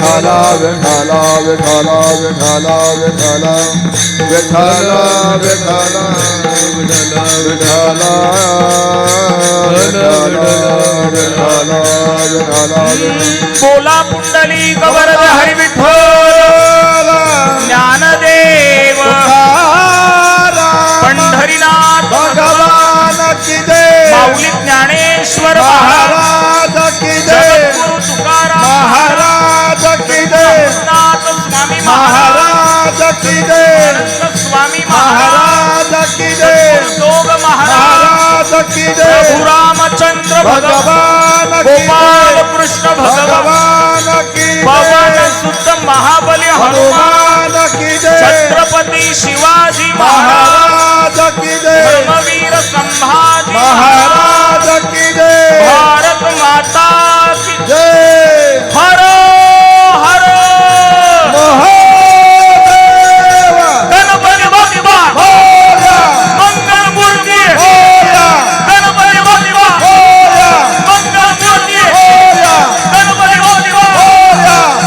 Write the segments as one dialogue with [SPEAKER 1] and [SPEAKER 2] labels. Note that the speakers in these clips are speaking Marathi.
[SPEAKER 1] विठाला विठाला विठाला विठाला विठाला विठाला विठाला विठाला विठाला विठाला
[SPEAKER 2] बोला पुंडलिक वरद हरी विठ्ठल ज्ञानदेव पंढरीनाथ
[SPEAKER 1] भगवान की जय
[SPEAKER 2] माऊली ज्ञानेश्वर
[SPEAKER 1] महाराज की जय
[SPEAKER 2] जगद्गुरु तुकाराम
[SPEAKER 1] महाराज की जय
[SPEAKER 2] नाथ स्वामी
[SPEAKER 1] महाराज की जय
[SPEAKER 2] आनंद स्वामी
[SPEAKER 1] महाराज की जय
[SPEAKER 2] योग महाराज
[SPEAKER 1] महाराज की जय
[SPEAKER 2] प्रभु रामचंद्र
[SPEAKER 1] भगवान की
[SPEAKER 2] गोपाल
[SPEAKER 1] जय
[SPEAKER 2] कृष्ण भगवान
[SPEAKER 1] भगवान की
[SPEAKER 2] पवन
[SPEAKER 1] जय
[SPEAKER 2] सुत महाबली हनुमान
[SPEAKER 1] हनुमान की जय
[SPEAKER 2] छत्रपती शिवाजी महाराज
[SPEAKER 1] महाराज की जय
[SPEAKER 2] धर्मवीर संभाजी
[SPEAKER 1] महाराज की जय
[SPEAKER 2] भारत माता की
[SPEAKER 1] जय
[SPEAKER 2] हर हर
[SPEAKER 1] महादेव
[SPEAKER 2] गणपती बाप्पा
[SPEAKER 1] मोरया
[SPEAKER 2] मंगल मूर्ती
[SPEAKER 1] मोरया
[SPEAKER 2] गणपती बाप्पा
[SPEAKER 1] मोरया
[SPEAKER 2] मंगल मूर्ती
[SPEAKER 1] मोरया
[SPEAKER 2] गणपती बाप्पा
[SPEAKER 1] मोरया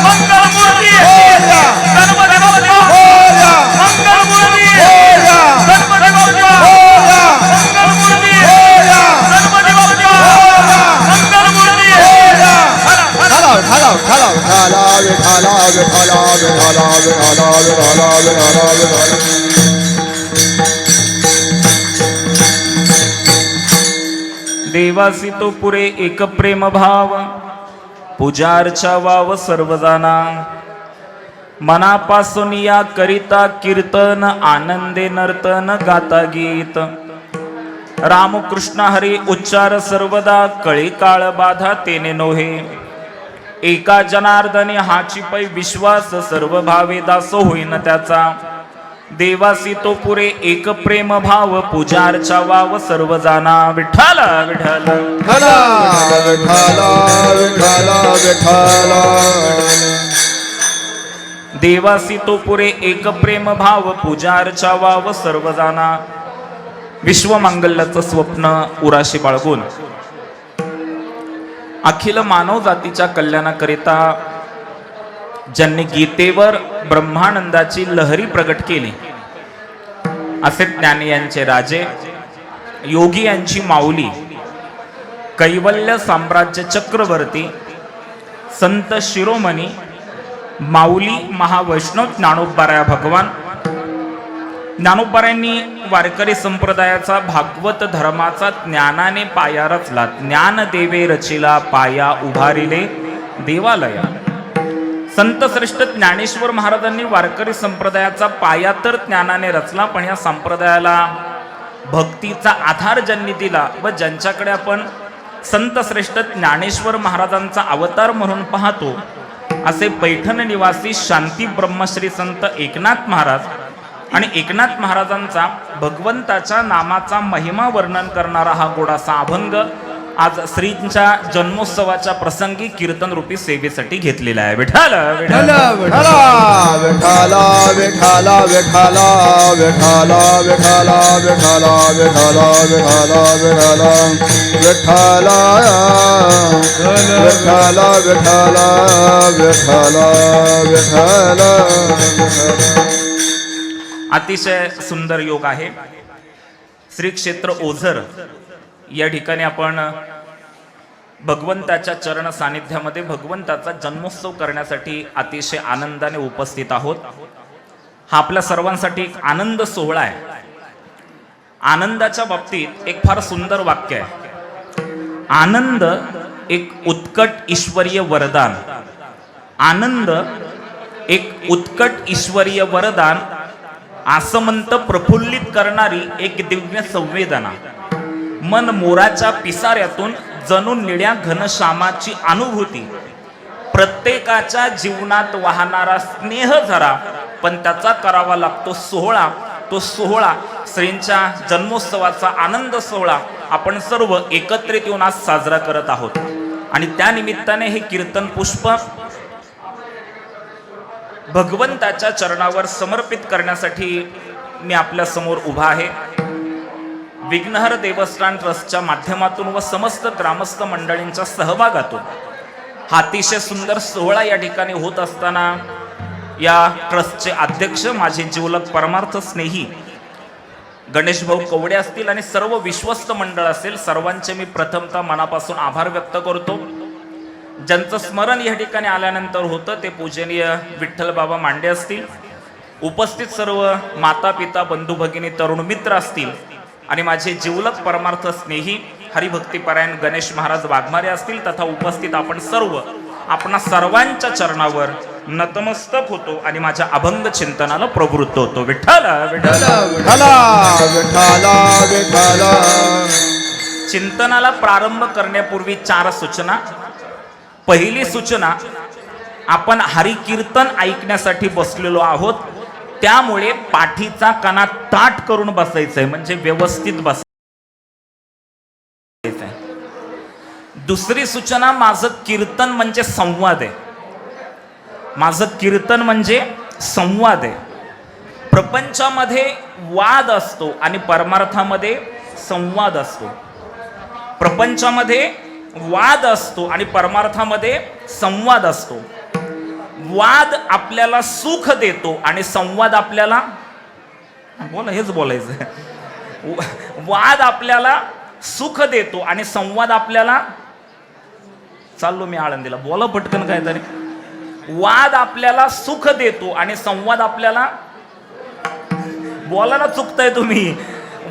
[SPEAKER 2] मंगल मूर्ती
[SPEAKER 1] मोरया
[SPEAKER 2] गणपती बाप्पा
[SPEAKER 1] मोरया
[SPEAKER 2] मंगल मूर्ती
[SPEAKER 1] मोरया
[SPEAKER 2] गणपती बाप्पा
[SPEAKER 1] मोरया
[SPEAKER 2] मंगल मूर्ती
[SPEAKER 1] मोरया
[SPEAKER 2] गणपती बाप्पा
[SPEAKER 1] मोरया
[SPEAKER 2] मंगल मूर्ती
[SPEAKER 1] मोरया ठाला ठाला ठाला विठाला विठाला विठाला विठाला विठाला विठाला विठाला
[SPEAKER 2] देवासी तो पुरे एक प्रेम भाव पूजार्चा वाव सर्वजाना मनापासून या करिता कीर्तन आनंदे नर्तन गाता गीत रामकृष्ण हरी उच्चार सर्वदा कळी काळ बाधा तेने नोहे एका जनार्दने हाची पै विश्वास सर्व भावे दास होईन त्याचा देवासी तो पुरे एक प्रेम भाव पूजार्चा वाव सर्व जाना विठ्ठल विठ्ठल
[SPEAKER 1] विठाला विठाला विठाला विठाला
[SPEAKER 2] देवासी तो पुरे एक प्रेम भाव पूजार्चा वाव सर्व जाना विश्वमांगल्याचं स्वप्न उराशी बाळगून अखिल मानव जातीच्या कल्याणाकरिता ज्यांनी गीतेवर ब्रह्मानंदाची लहरी प्रगट केली असे ज्ञानी यांचे राजे योगी यांची माऊली कैवल्य साम्राज्य चक्रवर्ती संत शिरोमणी माऊली महावैष्णव ज्ञानोबाराया भगवान ज्ञानोबारायांनी वारकरी संप्रदायाचा भागवत धर्माचा ज्ञानाने पाया रचला ज्ञान देवे रचिला पाया उभारिले देवालया संत श्रेष्ठ ज्ञानेश्वर महाराजांनी वारकरी संप्रदायाचा पाया तर ज्ञानाने रचला पण या संप्रदायाला भक्तीचा आधार ज्यांनी दिला व ज्यांच्याकडे आपण संत श्रेष्ठ ज्ञानेश्वर महाराजांचा अवतार म्हणून पाहतो असे पैठण निवासी शांती ब्रह्मश्री संत एकनाथ महाराज आणि एकनाथ महाराजांचा भगवंताच्या नामाचा महिमा वर्णन करणारा हा गोडासा अभंग आज श्रींच्या जन्मोत्सवाच्या प्रसंगी कीर्तन रूपी सेवेसाठी घेतलेला आहे विठ्ठल विठ्ठल
[SPEAKER 1] विठाला विठाला विठाला विठाला विठाला विठाला विठाला विठाला विठाला विठाला विठाला विठाला विठाला विठाला विठाला
[SPEAKER 2] अतिशय सुंदर योग आहे श्री क्षेत्र ओझर या ठिकाणी आपण भगवंताच्या चरण सानिध्यामध्ये भगवंताचा जन्मोत्सव करण्यासाठी अतिशय आनंदाने उपस्थित आहोत हा आपल्या सर्वांसाठी एक आनंद सोहळा आहे आनंदाच्या बाबतीत एक फार सुंदर वाक्य आहे आनंद एक उत्कट ईश्वरीय वरदान आनंद एक उत्कट ईश्वरीय वरदान आसमंत प्रफुल्लित करणारी एक दिव्य संवेदना मन मोराच्या पिसाऱ्यातून जणू निळ्या घनश्यामाची अनुभूती प्रत्येकाच्या जीवनात वाहणारा स्नेह झरा पण त्याचा करावा लागतो सोहळा तो सोहळा श्रींच्या जन्मोत्सवाचा आनंद सोहळा आपण सर्व एकत्रित येऊन आज साजरा करत आहोत आणि त्या निमित्ताने हे कीर्तन पुष्प भगवंताच्या चरणावर समर्पित करण्यासाठी मी आपल्या समोर उभा आहे विघ्नहर देवस्थान ट्रस्टच्या माध्यमातून व समस्त ग्रामस्थ मंडळींच्या सहभागातून हा अतिशय सुंदर सोहळा या ठिकाणी होत असताना या ट्रस्टचे अध्यक्ष माझे जिवलग परमार्थ स्नेही गणेश भाऊ कवडे असतील आणि सर्व विश्वस्त मंडळ असेल, सर्वांचे मी प्रथमतः मनापासून आभार व्यक्त करतो. ज्यांचं स्मरण या ठिकाणी आल्यानंतर होतं ते पूजनीय विठ्ठल बाबा मांडे असतील, उपस्थित सर्व माता पिता बंधू भगिनी तरुण मित्र असतील आणि माझे जिवलग परमार्थ स्नेही हरिभक्तीपरायण गणेश महाराज वाघमारे असतील तथा उपस्थित आपण सर्व आपणा सर्वांच्या चरणावर नतमस्तक होतो आणि माझ्या अभंग चिंतनाला प्रवृत्त होतो. विठ्ठल विठ्ठल
[SPEAKER 1] विठ्ठला विठ्ठला.
[SPEAKER 2] चिंतनाला प्रारंभ करण्यापूर्वी 4 सूचना. पहिली सूचना, आपण हरिकीर्तन ऐकण्यासाठी बसलेलो आहोत, त्यामुळे पाठीचा कणा ताठ करून बसायचंय, म्हणजे व्यवस्थित बसायचंय. दुसरी सूचना, माझं कीर्तन म्हणजे संवाद आहे. माझं कीर्तन म्हणजे संवाद आहे. प्रपंचामध्ये वाद असतो आणि परमार्थामध्ये संवाद असतो. प्रपंचामध्ये वाद असतो आणि परमार्थामध्ये संवाद असतो. वाद आपल्याला सुख देतो आणि संवाद आपल्याला, बोला हेच बोलायचं, वाद आपल्याला सुख देतो आणि संवाद आपल्याला, चाललो मी आळंदीला, बोला पटकन काय तरी. वाद आपल्याला सुख देतो आणि संवाद आपल्याला, बोलायला चुकताय तुम्ही.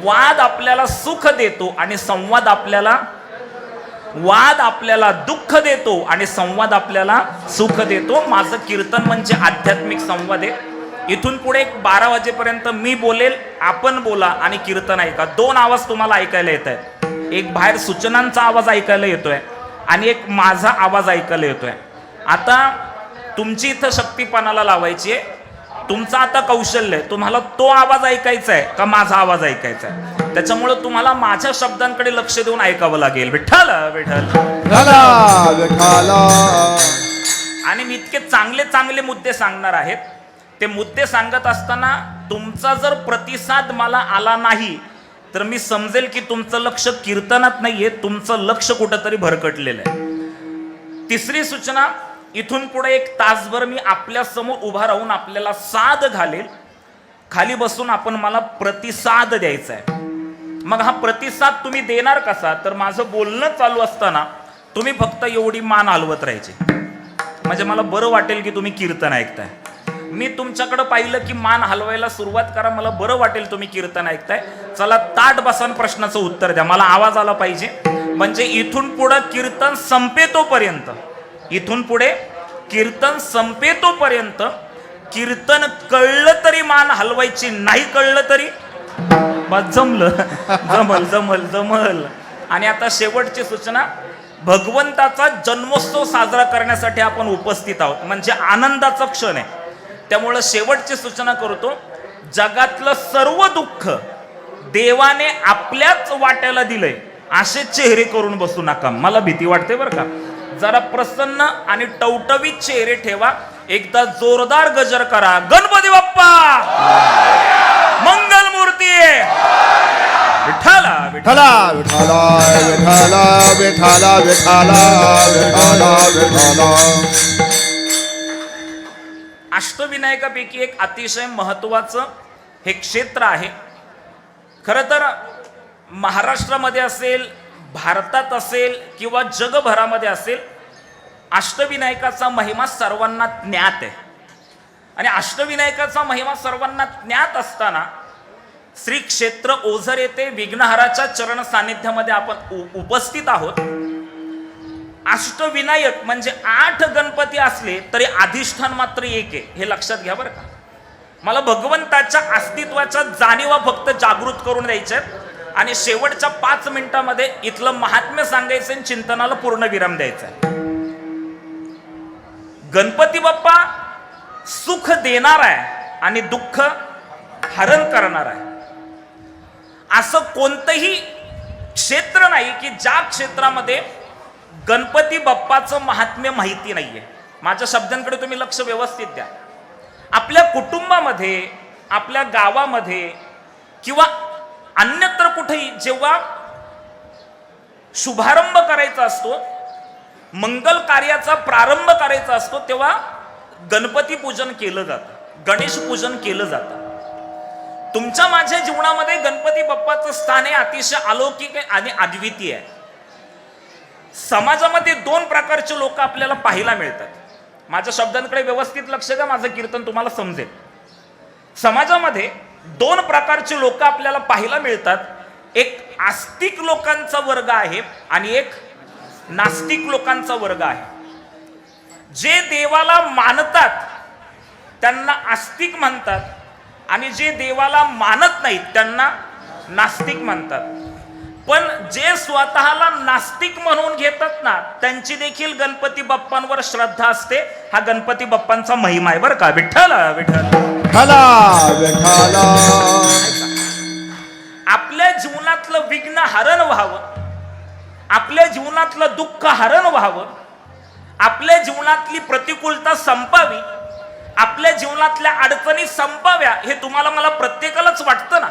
[SPEAKER 2] वाद आपल्याला सुख देतो आणि संवाद आपल्याला, वाद आपल्याला दुःख देतो आणि संवाद आपल्याला सुख देतो. माझं कीर्तन म्हणजे आध्यात्मिक संवाद आहे. इथून पुढे एक 12 वाजेपर्यंत मी बोलेल, आपण बोला आणि कीर्तन ऐका. 2 आवाज तुम्हाला ऐकायला येत आहेत. एक बाहेर सूचनांचा आवाज ऐकायला येतोय आणि एक माझा आवाज ऐकायला येतोय. आता तुमची इथं शक्तीपणाला लावायची आहे. तुमचं आता कौशल्य आहे, तुम्हाला तो आवाज ऐकायचा आहे का माझा आवाज ऐकायचा आहे. त्याच्यामुळे तुम्हाला माझ्या शब्दांकडे लक्ष देऊन ऐकावं लागेल. विठ्ठल विठ्ठल
[SPEAKER 1] विठ्ठला.
[SPEAKER 2] आणि मी इतके चांगले चांगले मुद्दे सांगणार आहेत. ते मुद्दे सांगत असताना तुमचा जर प्रतिसाद मला आला नाही तर मी समजेल की तुमचं लक्ष कीर्तनात नाहीये, तुमचं लक्ष कुठंतरी भरकटलेलं आहे. तिसरी सूचना, इथून पुढे 1 तासभर मी आपल्या समोर उभा राहून आपल्याला साद घालेल. खाली बसून आपण मला प्रतिसाद द्यायचा आहे. मग हा प्रतिसाद तुम्ही देणार कसा, तर माझं बोलणं चालू असताना तुम्ही फक्त एवढी मान हलवत राहायची, म्हणजे मला बरं वाटेल की तुम्ही कीर्तन ऐकताय. मी तुमच्याकडे पाहिलं की मान हलवायला सुरुवात करा, मला बरं वाटेल तुम्ही कीर्तन ऐकताय. चला ताट बसान प्रश्नाचं उत्तर द्या, मला आवाज आला पाहिजे. म्हणजे इथून पुढे कीर्तन संपेतोपर्यंत, इथून पुढे कीर्तन संपेतोपर्यंत कीर्तन कळलं तरी मान हलवायची, नाही कळलं तरी बस जमलं. जमल जमल जमल. आणि आता शेवटची सूचना, भगवंताचा जन्मोत्सव साजरा करण्यासाठी आपण उपस्थित आहोत, म्हणजे आनंदाचा क्षण आहे. त्यामुळं शेवटची सूचना करतो, जगातलं सर्व दुःख देवाने आपल्याच वाट्याला दिलंय असे चेहरे करून बसू नका. मला भीती वाटते बरं का. जरा प्रसन्न आणि टवटवीत चेहरे ठेवा. एकदा जोरदार गजर करा, गणपती बाप्पा मंगल मूर्ती. विठ्ठला
[SPEAKER 1] विठ्ठला विठ्ठला विठ्ठला विठ्ठला विठ्ठला विठ्ठला.
[SPEAKER 2] अष्टविनायकापैकी एक अतिशय महत्त्वाचं हे क्षेत्र आहे. खरं तर महाराष्ट्रामध्ये असेल, भारतात असेल किंवा जगभरामध्ये असेल, अष्टविनायकाचा महिमा सर्वांना ज्ञात आहे. आणि अष्टविनायकाचा महिमा सर्वांना ज्ञात असताना श्री क्षेत्र ओझर येथे विघ्नहराच्या चरण सानिध्यामध्ये आपण उपस्थित आहोत. अष्टविनायक म्हणजे 8 गणपती असले तरी अधिष्ठान मात्र एक आहे, हे लक्षात घ्या बरं का. मला भगवंताच्या अस्तित्वाच्या जाणीवा फक्त जागृत करून द्यायच्या आहेत आणि शेवटच्या 5 मिनिटांमध्ये इथलं महात्म्य सांगायचं आणि चिंतनाला पूर्ण विराम द्यायचा आहे. गणपती बाप्पा सुख देणार आहे आणि दुःख हरण करणार आहे. असं कोणतंही क्षेत्र नाही की ज्या क्षेत्रामध्ये गणपती बाप्पाचं महात्म्य माहिती नाहीये. माझ्या शब्दांकडे तुम्ही लक्ष व्यवस्थित द्या. आपल्या कुटुंबामध्ये, आपल्या गावामध्ये किंवा अन्यत्र कुठेही जेव्हा शुभारंभ करायचा असतो मंगल कार्याचा प्रारंभ करायचा असतो तेव्हा गणपती पूजन केलं जातं, गणेश पूजन केलं जातं. तुमच्या माझ्या जीवनामध्ये गणपती बाप्पाचं स्थान हे अतिशय अलौकिक आणि अद्वितीय आहे. समाजामध्ये दोन प्रकारचे लोक आपल्याला पाहायला मिळतात. माझ्या शब्दांकडे व्यवस्थित लक्ष द्या, माझं कीर्तन तुम्हाला समजेल. समाजामध्ये दोन प्रकारचे लोक आपल्याला पाहायला मिळतात. एक आस्तिक लोकांचा वर्ग आहे आणि एक नास्तिक लोकांचा वर्ग आहे. जे देवाला मानतात त्यांना आस्तिक म्हणतात आणि जे देवाला मानत नाहीत त्यांना नास्तिक म्हणतात. पण जे स्वतःला नास्तिक म्हणून घेतात ना त्यांची देखील गणपती बाप्पांवर श्रद्धा असते. हा गणपती बाप्पांचा महिमा आहे बरं का. विठ्ठल विठ्ठल
[SPEAKER 1] विठ्ठला.
[SPEAKER 2] आपल्या जीवनातलं विघ्न हरण व्हावं, आपल्या जीवनातलं दुःख हरण व्हावं, आपल्या जीवनातली प्रतिकूलता संपावी, आपल्या जीवनातल्या अडचणी संपाव्या हे तुम्हाला मला प्रत्येकालाच वाटतं ना.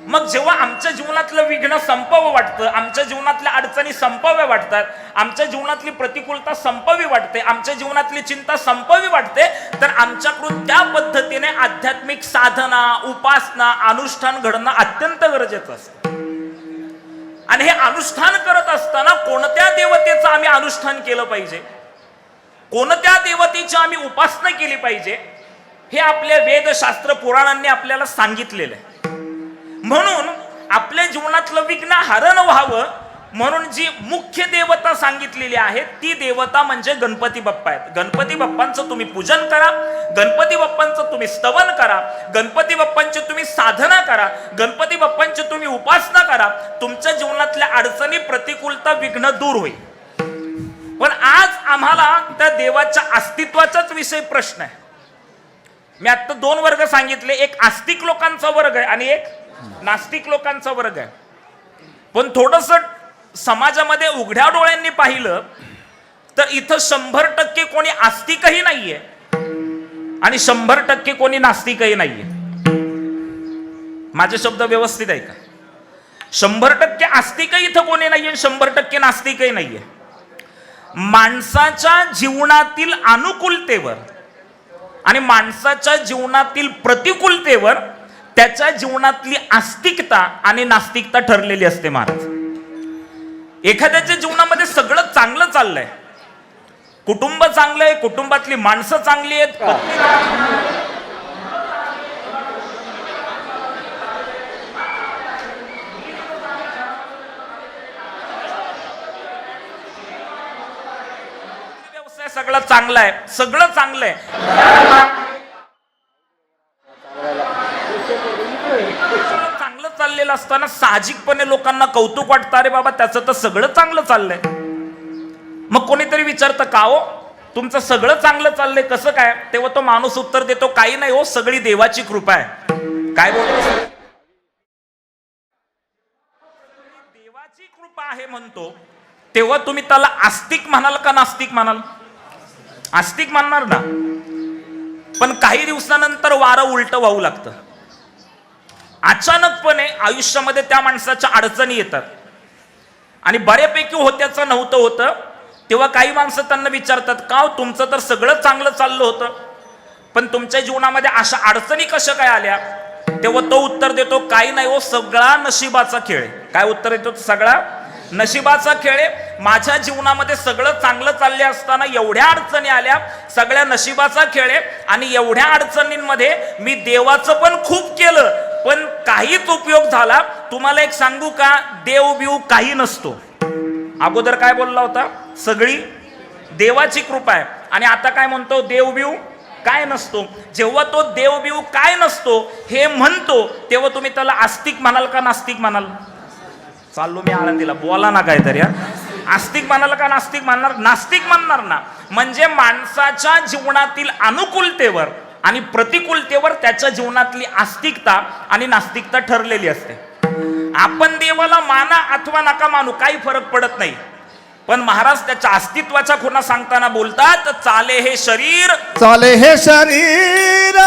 [SPEAKER 2] मग जेव्हा आमच्या जीवनातलं विघ्न संपावं वाटतं, आमच्या जीवनातल्या अडचणी संपाव्या वाटतात, आमच्या जीवनातली प्रतिकूलता संपावी वाटते, आमच्या जीवनातली चिंता संपावी वाटते, तर आमच्याकडून त्या पद्धतीने आध्यात्मिक साधना, उपासना, अनुष्ठान घडणं अत्यंत गरजेचं असतं. आणि हे अनुष्ठान करत असताना कोणत्या देवतेचं आम्ही अनुष्ठान केलं पाहिजे, कोणत्या देवतेची आम्ही उपासना केली पाहिजे हे आपल्या वेदशास्त्र पुराणांनी आपल्याला सांगितलेलं आहे. म्हणून आपल्या जीवनातलं विघ्न हरण व्हावं म्हणून जी मुख्य देवता सांगितलेली आहे ती देवता म्हणजे गणपती बाप्पा आहेत. गणपती बाप्पांचं तुम्ही पूजन करा, गणपती बाप्पांचं तुम्ही स्तवन करा, गणपती बाप्पांची तुम्ही साधना करा, गणपती बाप्पांची तुम्ही उपासना करा. तुमच्या जीवनातल्या अडचणी, प्रतिकूलता, विघ्न दूर होईल. पण आज आम्हाला त्या देवाच्या अस्तित्वाचाच विषय प्रश्न आहे. मी आता दोन वर्ग सांगितले, एक आस्तिक लोकांचा वर्ग आहे आणि एक नास्तिक लोकांचा वर्ग आहे. पण थोडस समाजामध्ये उघड्या डोळ्यांनी पाहिलं तर इथं 100% कोणी आस्तिकही नाहीये आणि 100% कोणी नास्तिकही नाहीये. माझे शब्द व्यवस्थित आहे का? 100% आस्तिकही इथं कोणी नाहीये, 100% नास्तिकही नाहीये. माणसाच्या जीवनातील अनुकूलतेवर आणि माणसाच्या जीवनातील प्रतिकूलतेवर त्याच्या जीवनातली आस्तिकता आणि नास्तिकता ठरलेली असते. महाराज, एखाद्याच्या जीवनामध्ये सगळं चांगलं चाललंय, कुटुंब चांगलंय, कुटुंबातली माणसं चांगली आहेत, व्यवसाय सगळं चांगला आहे, सगळं चांगलं आहे, चांगलं चाललेलं असताना साहजिकपणे लोकांना कौतुक वाटतं, अरे बाबा त्याचं तर सगळं चांगलं चाललंय. मग कोणीतरी विचारतं का हो तुमचं सगळं चांगलं चाललंय कसं काय? तेव्हा तो माणूस उत्तर देतो, काही नाही हो, सगळी देवाची कृपा आहे. काय बोलतो? देवाची कृपा आहे म्हणतो तेव्हा तुम्ही त्याला आस्तिक म्हणाल का नास्तिक म्हणाल? आस्तिक म्हणणार ना. पण काही दिवसानंतर वारं उलट वाहू लागतं. अचानकपणे आयुष्यामध्ये त्या माणसाच्या अडचणी येतात आणि बऱ्यापैकी होत्याचं नव्हतं होतं. तेव्हा काही माणसं त्यांना विचारतात, का तुमचं तर सगळं चांगलं चाललं होतं पण तुमच्या जीवनामध्ये अशा अडचणी कशा काय आल्या? तेव्हा तो उत्तर देतो, काही नाही हो, सगळा नशिबाचा खेळ. काय उत्तर येतो? सगळा नशिबाचा खेळ आहे. माझ्या जीवनामध्ये सगळं चांगलं चालले असताना एवढ्या अडचणी आल्या, सगळ्या नशिबाचा खेळ आहे. आणि एवढ्या अडचणींमध्ये मी देवाचं पण खूप केलं पण काहीच उपयोग झाला. तुम्हाला एक सांगू का, देव बिव काही नसतो. अगोदर काय बोलला होता? सगळी देवाची कृपा आहे. आणि आता काय म्हणतो? देव बिव काय नसतो. जेव्हा तो देव बिव काय नसतो हे म्हणतो तेव्हा तुम्ही त्याला आस्तिक म्हणाल का नास्तिक म्हणाल? चाललो मी आनंदीला, बोला ना काहीतरी. आस्तिक म्हणाल का नास्तिक म्हणणार? नास्तिक म्हणणार ना. म्हणजे माणसाच्या जीवनातील अनुकूलतेवर आणि प्रतिकूलतेवर त्याच्या जीवनातली आस्तिकता आणि नास्तिकता ठरलेली असते. आपण देवाला माना अथवा नका मानू काही फरक पडत नाही. पण महाराज त्याच्या अस्तित्वाच्या खुणा सांगताना बोलतात, चाले हे शरीर,
[SPEAKER 1] चाले हे शरीर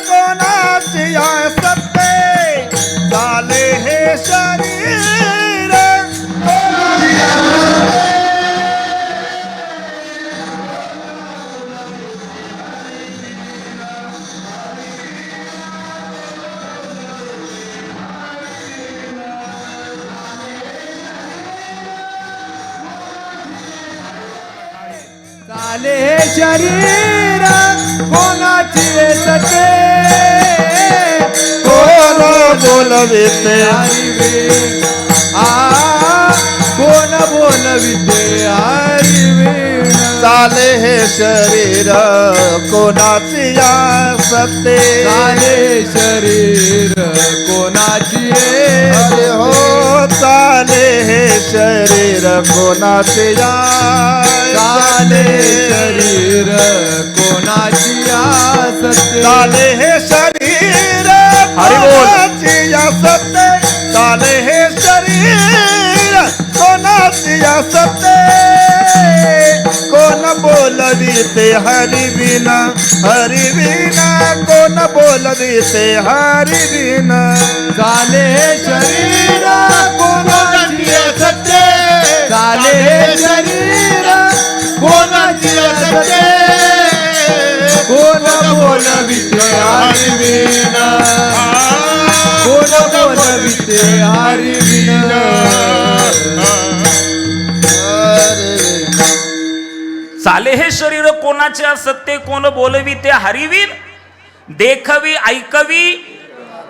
[SPEAKER 1] कोणाचे सत्ते, चाले हे शरीर झाले हे शरीर कोणाची सते कोण बोलविते हरिवीण कोण बोलविते हरिवीण चाले हे शरीर कोणाची सते चाले शरीर कोणाची अरे हो चाले हे शरीर कोणाचे चाले शरीर कोणाची सते चाले हे शरीर कोणाची सते चाले हे शरीर कोणाची सते कोण बोलविते हरिविना हरिविना कोण बोलविते हरिविना चाले हे शरीर कोणाची सते चाले हे शरीर कोणाची सते कोण बोलविते हरिविना कोण बोलविते हरिविना
[SPEAKER 2] चाले हे शरीर कोणाचे असते कोण बोलवी ते हरिवीन देखवी ऐकवी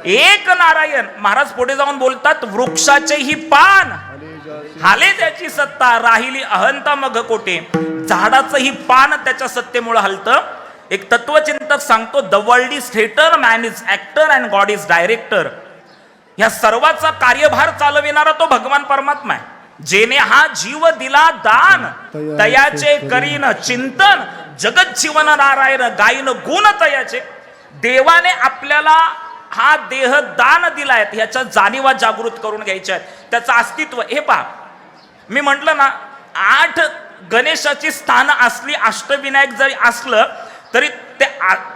[SPEAKER 2] एक नारायण. महाराज पुढे जाऊन बोलतात वृक्षाचे ही पान हाले त्याची सत्ता राहिली अहंता मग कोटे. झाडाचं ही पान त्याच्या सत्तेमुळे हलतं. एक तत्वचिंतक सांगतो the world is theatre man is actor and God is director. या सर्वाचा कार्यभार चालविणारा तो भगवान परमात्मा आहे. जेने हा जीव दिला दान तयाचे करीन चिंतन जगत जीवन नारायण गायन गुण तयाचे. देवाने आपल्याला हा देह दान दिलाय ह्याच्या जाणीवा जागृत करून घ्यायच्या आहेत. त्याचं अस्तित्व हे पहा मी म्हटलं ना 8 गणेशाची स्थान असली अष्टविनायक जरी असलं तरी ते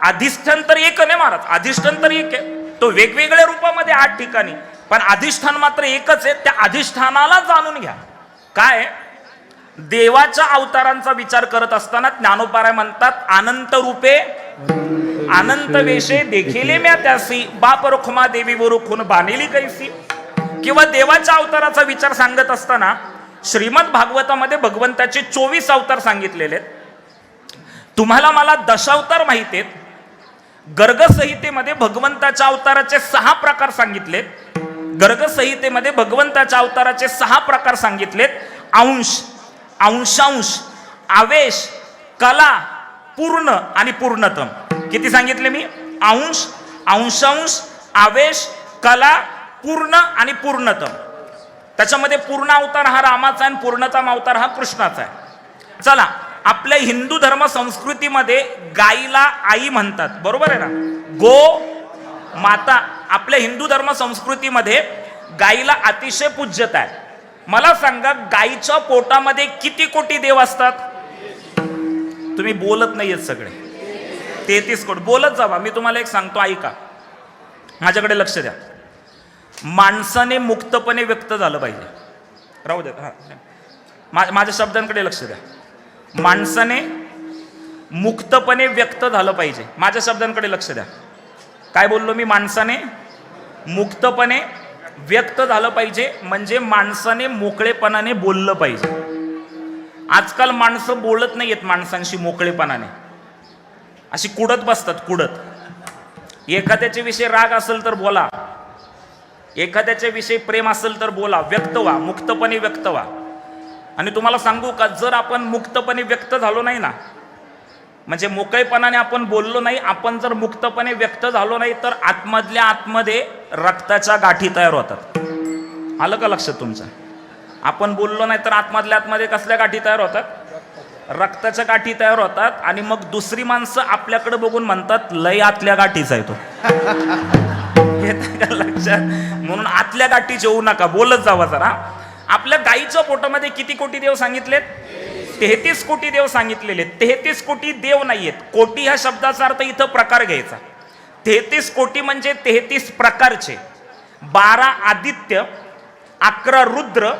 [SPEAKER 2] अधिष्ठान तर एक नाही महाराज. अधिष्ठान तर एक आहे तो वेगवेगळ्या रूपामध्ये 8 ठिकाणी पण अधिष्ठान मात्र एकच आहे. त्या अधिष्ठानाला जाणून घ्या. काय देवाच्या अवतारांचा विचार करत असताना ज्ञानोपाराय म्हणतात अनंत रूपे अनंत वेशे देखिले म्या त्यासी बाप रुखमा देवी वरुखून बानेली कैसी. किंवा देवाच्या अवताराचा विचार सांगत असताना श्रीमद भागवतामध्ये भगवंताचे 24 अवतार सांगितलेले आहेत. तुम्हाला मला दशावतार माहिती आहेत. गर्ग संहितेमध्ये भगवंताच्या अवताराचे 6 प्रकार सांगितलेत. गर्ग संहितेमध्ये भगवंताच्या अवताराचे 6 प्रकार सांगितलेत. अंश अंशांश आवेश कला पूर्ण आणि पूर्णतम. किती सांगितले मी? अंश अंशांश आवेश कला पूर्ण आणि पूर्णतम. त्याच्यामध्ये पूर्ण अवतार हा रामाचा आणि पूर्णतम अवतार हा कृष्णाचा आहे. चला आपल्या हिंदू धर्म संस्कृतीमध्ये गाईला आई म्हणतात बरोबर आहे ना. गो माता आपल्या हिंदू धर्म संस्कृतीमध्ये गाईला अतिशय पूज्यता आहे. मला सांगा गाईच्या पोटामध्ये किती कोटी देव असतात? तुम्ही बोलत नाहीयेत सगळे. 33 कोटी. बोलत जावा. मी तुम्हाला एक सांगतो ऐका माझ्याकडे लक्ष द्या. माणसाने मुक्तपणे व्यक्त झालं पाहिजे. राहू द्या माझ्या शब्दांकडे लक्ष द्या. माणसाने मुक्तपणे व्यक्त झालं पाहिजे. माझ्या शब्दांकडे लक्ष द्या. काय बोललो मी? माणसाने मुक्तपणे व्यक्त झालं पाहिजे म्हणजे माणसाने मोकळेपणाने बोललं पाहिजे. आजकाल माणसं बोलत नाहीयेत माणसांशी मोकळेपणाने. अशी कुडत बसतात कुडत. एखाद्याच्या विषयी राग असेल तर बोला. एखाद्याच्या विषयी प्रेम असेल तर बोला. व्यक्त व्हा. मुक्तपणे व्यक्त व्हा. आणि तुम्हाला सांगू का जर आपण मुक्तपणे व्यक्त झालो नाही ना म्हणजे मोकळेपणाने आपण बोललो नाही आपण जर मुक्तपणे व्यक्त झालो नाही तर आतमधल्या आतमध्ये रक्ताच्या गाठी तयार होतात. आलं का लक्षात तुमचं? आपण बोललो नाही तर आतमधल्या आतमध्ये कसल्या गाठी तयार होतात? रक्ताच्या गाठी तयार होतात. आणि मग दुसरी माणसं आपल्याकडे बघून म्हणतात लय आतल्या गाठीचा आहे तो. येतं का लक्षात? म्हणून आतल्या गाठी जेवू नका. बोलत जावा जरा. आपल्या गाईच्या पोटामध्ये किती कोटी देव सांगितलेत? 33 कोटी देव सांगितलेले. 33 कोटी देव नाहीयेत. कोटी ह्या शब्दाचा अर्थ इथं प्रकार घ्यायचा. 33 कोटी म्हणजे 33 प्रकारचे. 12 आदित्य 11 रुद्र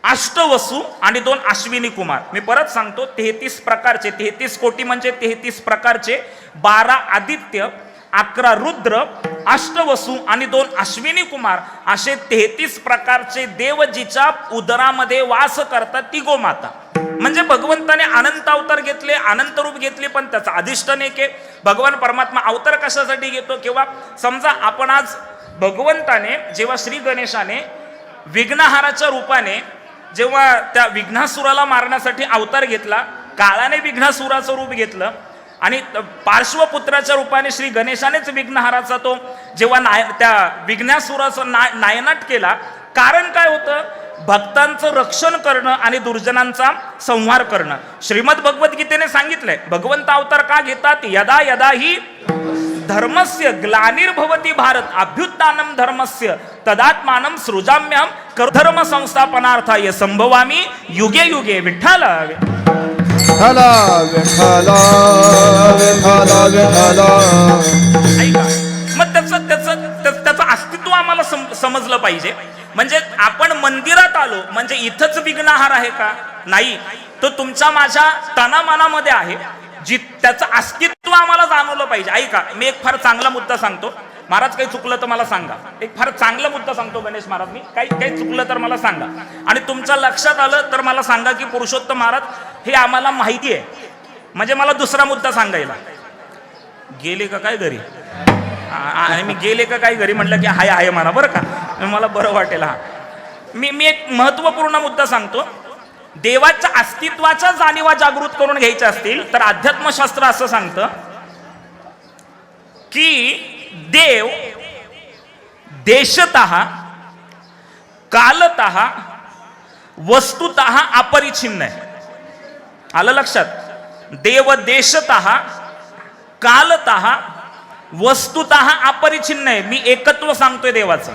[SPEAKER 2] 8 वसु आणि 2 अश्विनी कुमार. मी परत सांगतो 33 प्रकारचे. 33 कोटी म्हणजे 33 प्रकारचे. 12 आदित्य 11 रुद्र 8 वसु आणि 2 अश्विनी कुमार असे 33 प्रकारचे देव जिच्या उदरामध्ये वास करतात ती गोमाता. म्हणजे भगवंताने अनंत अवतार घेतले, अनंत रूप घेतले, पण त्याचा अधिष्ठान एक आहे. भगवान परमात्मा अवतार कशासाठी घेतो? किंवा समजा आपण आज भगवंताने जेव्हा श्री गणेशाने विघ्नहाराच्या रूपाने जेव्हा त्या विघ्नासुराला मारण्यासाठी अवतार घेतला, काळाने विघ्नासुराचं रूप घेतलं आणि पार्श्वपुत्राच्या रूपाने श्री गणेशानेच विघ्नहाराचा तो जेव्हा त्या विघ्नासुराचं नायनाट केला. कारण काय होतं? भक्तांचं रक्षण करणं आणि दुर्जनांचा संहार करणं. श्रीमद भगवद्गीतेने सांगितलंय भगवंत अवतार का घेतात? यदा यदा ही धर्मस्य ग्लानिर्भवती भारत अभ्युत्थानम धर्मस्य तदात्मानं सृजाम्यहं धर्म संस्थापनार्थाय संभवामी युगे युगे. विठ्ठल
[SPEAKER 1] विठ्ठला विठ्ठला विठ्ठला विठ्ठला.
[SPEAKER 2] ऐका, मग त्याचं अस्तित्व आम्हाला समजलं पाहिजे. म्हणजे आपण मंदिरात आलो म्हणजे इथंच विघ्नहार आहे का? नाही, तो तुमच्या माझ्या तनामनामध्ये आहे. त्याचं अस्तित्व आम्हाला जाणवलं पाहिजे. ऐका, मी एक फार चांगला मुद्दा सांगतो. महाराज काही चुकलं तर मला सांगा. एक फार चांगला मुद्दा सांगतो गणेश महाराज, मी काही चुकलं तर मला सांगा. आणि तुमच्या लक्षात आलं तर मला सांगा की पुरुषोत्तम महाराज हे आम्हाला माहिती आहे. म्हणजे मला दुसरा मुद्दा सांगायला. गेले का काय घरी? आणि मी गेले का काय घरी म्हटलं की हाय आहे म्हणा, बरं का, मला बरं वाटेल. हा, मी एक महत्वपूर्ण मुद्दा सांगतो. देवाच्या अस्तित्वाच्या जाणीवा जागृत करून घ्यायच्या असतील तर अध्यात्मशास्त्र असं सांगतं की देव देशतः कालतः वस्तुतः अपरिच्छिन्न आहे. आलं लक्षात? देव देशतः कालतः वस्तुतः अपरिच्छिन्न आहे. मी एकत्व सांगतोय देवाचं.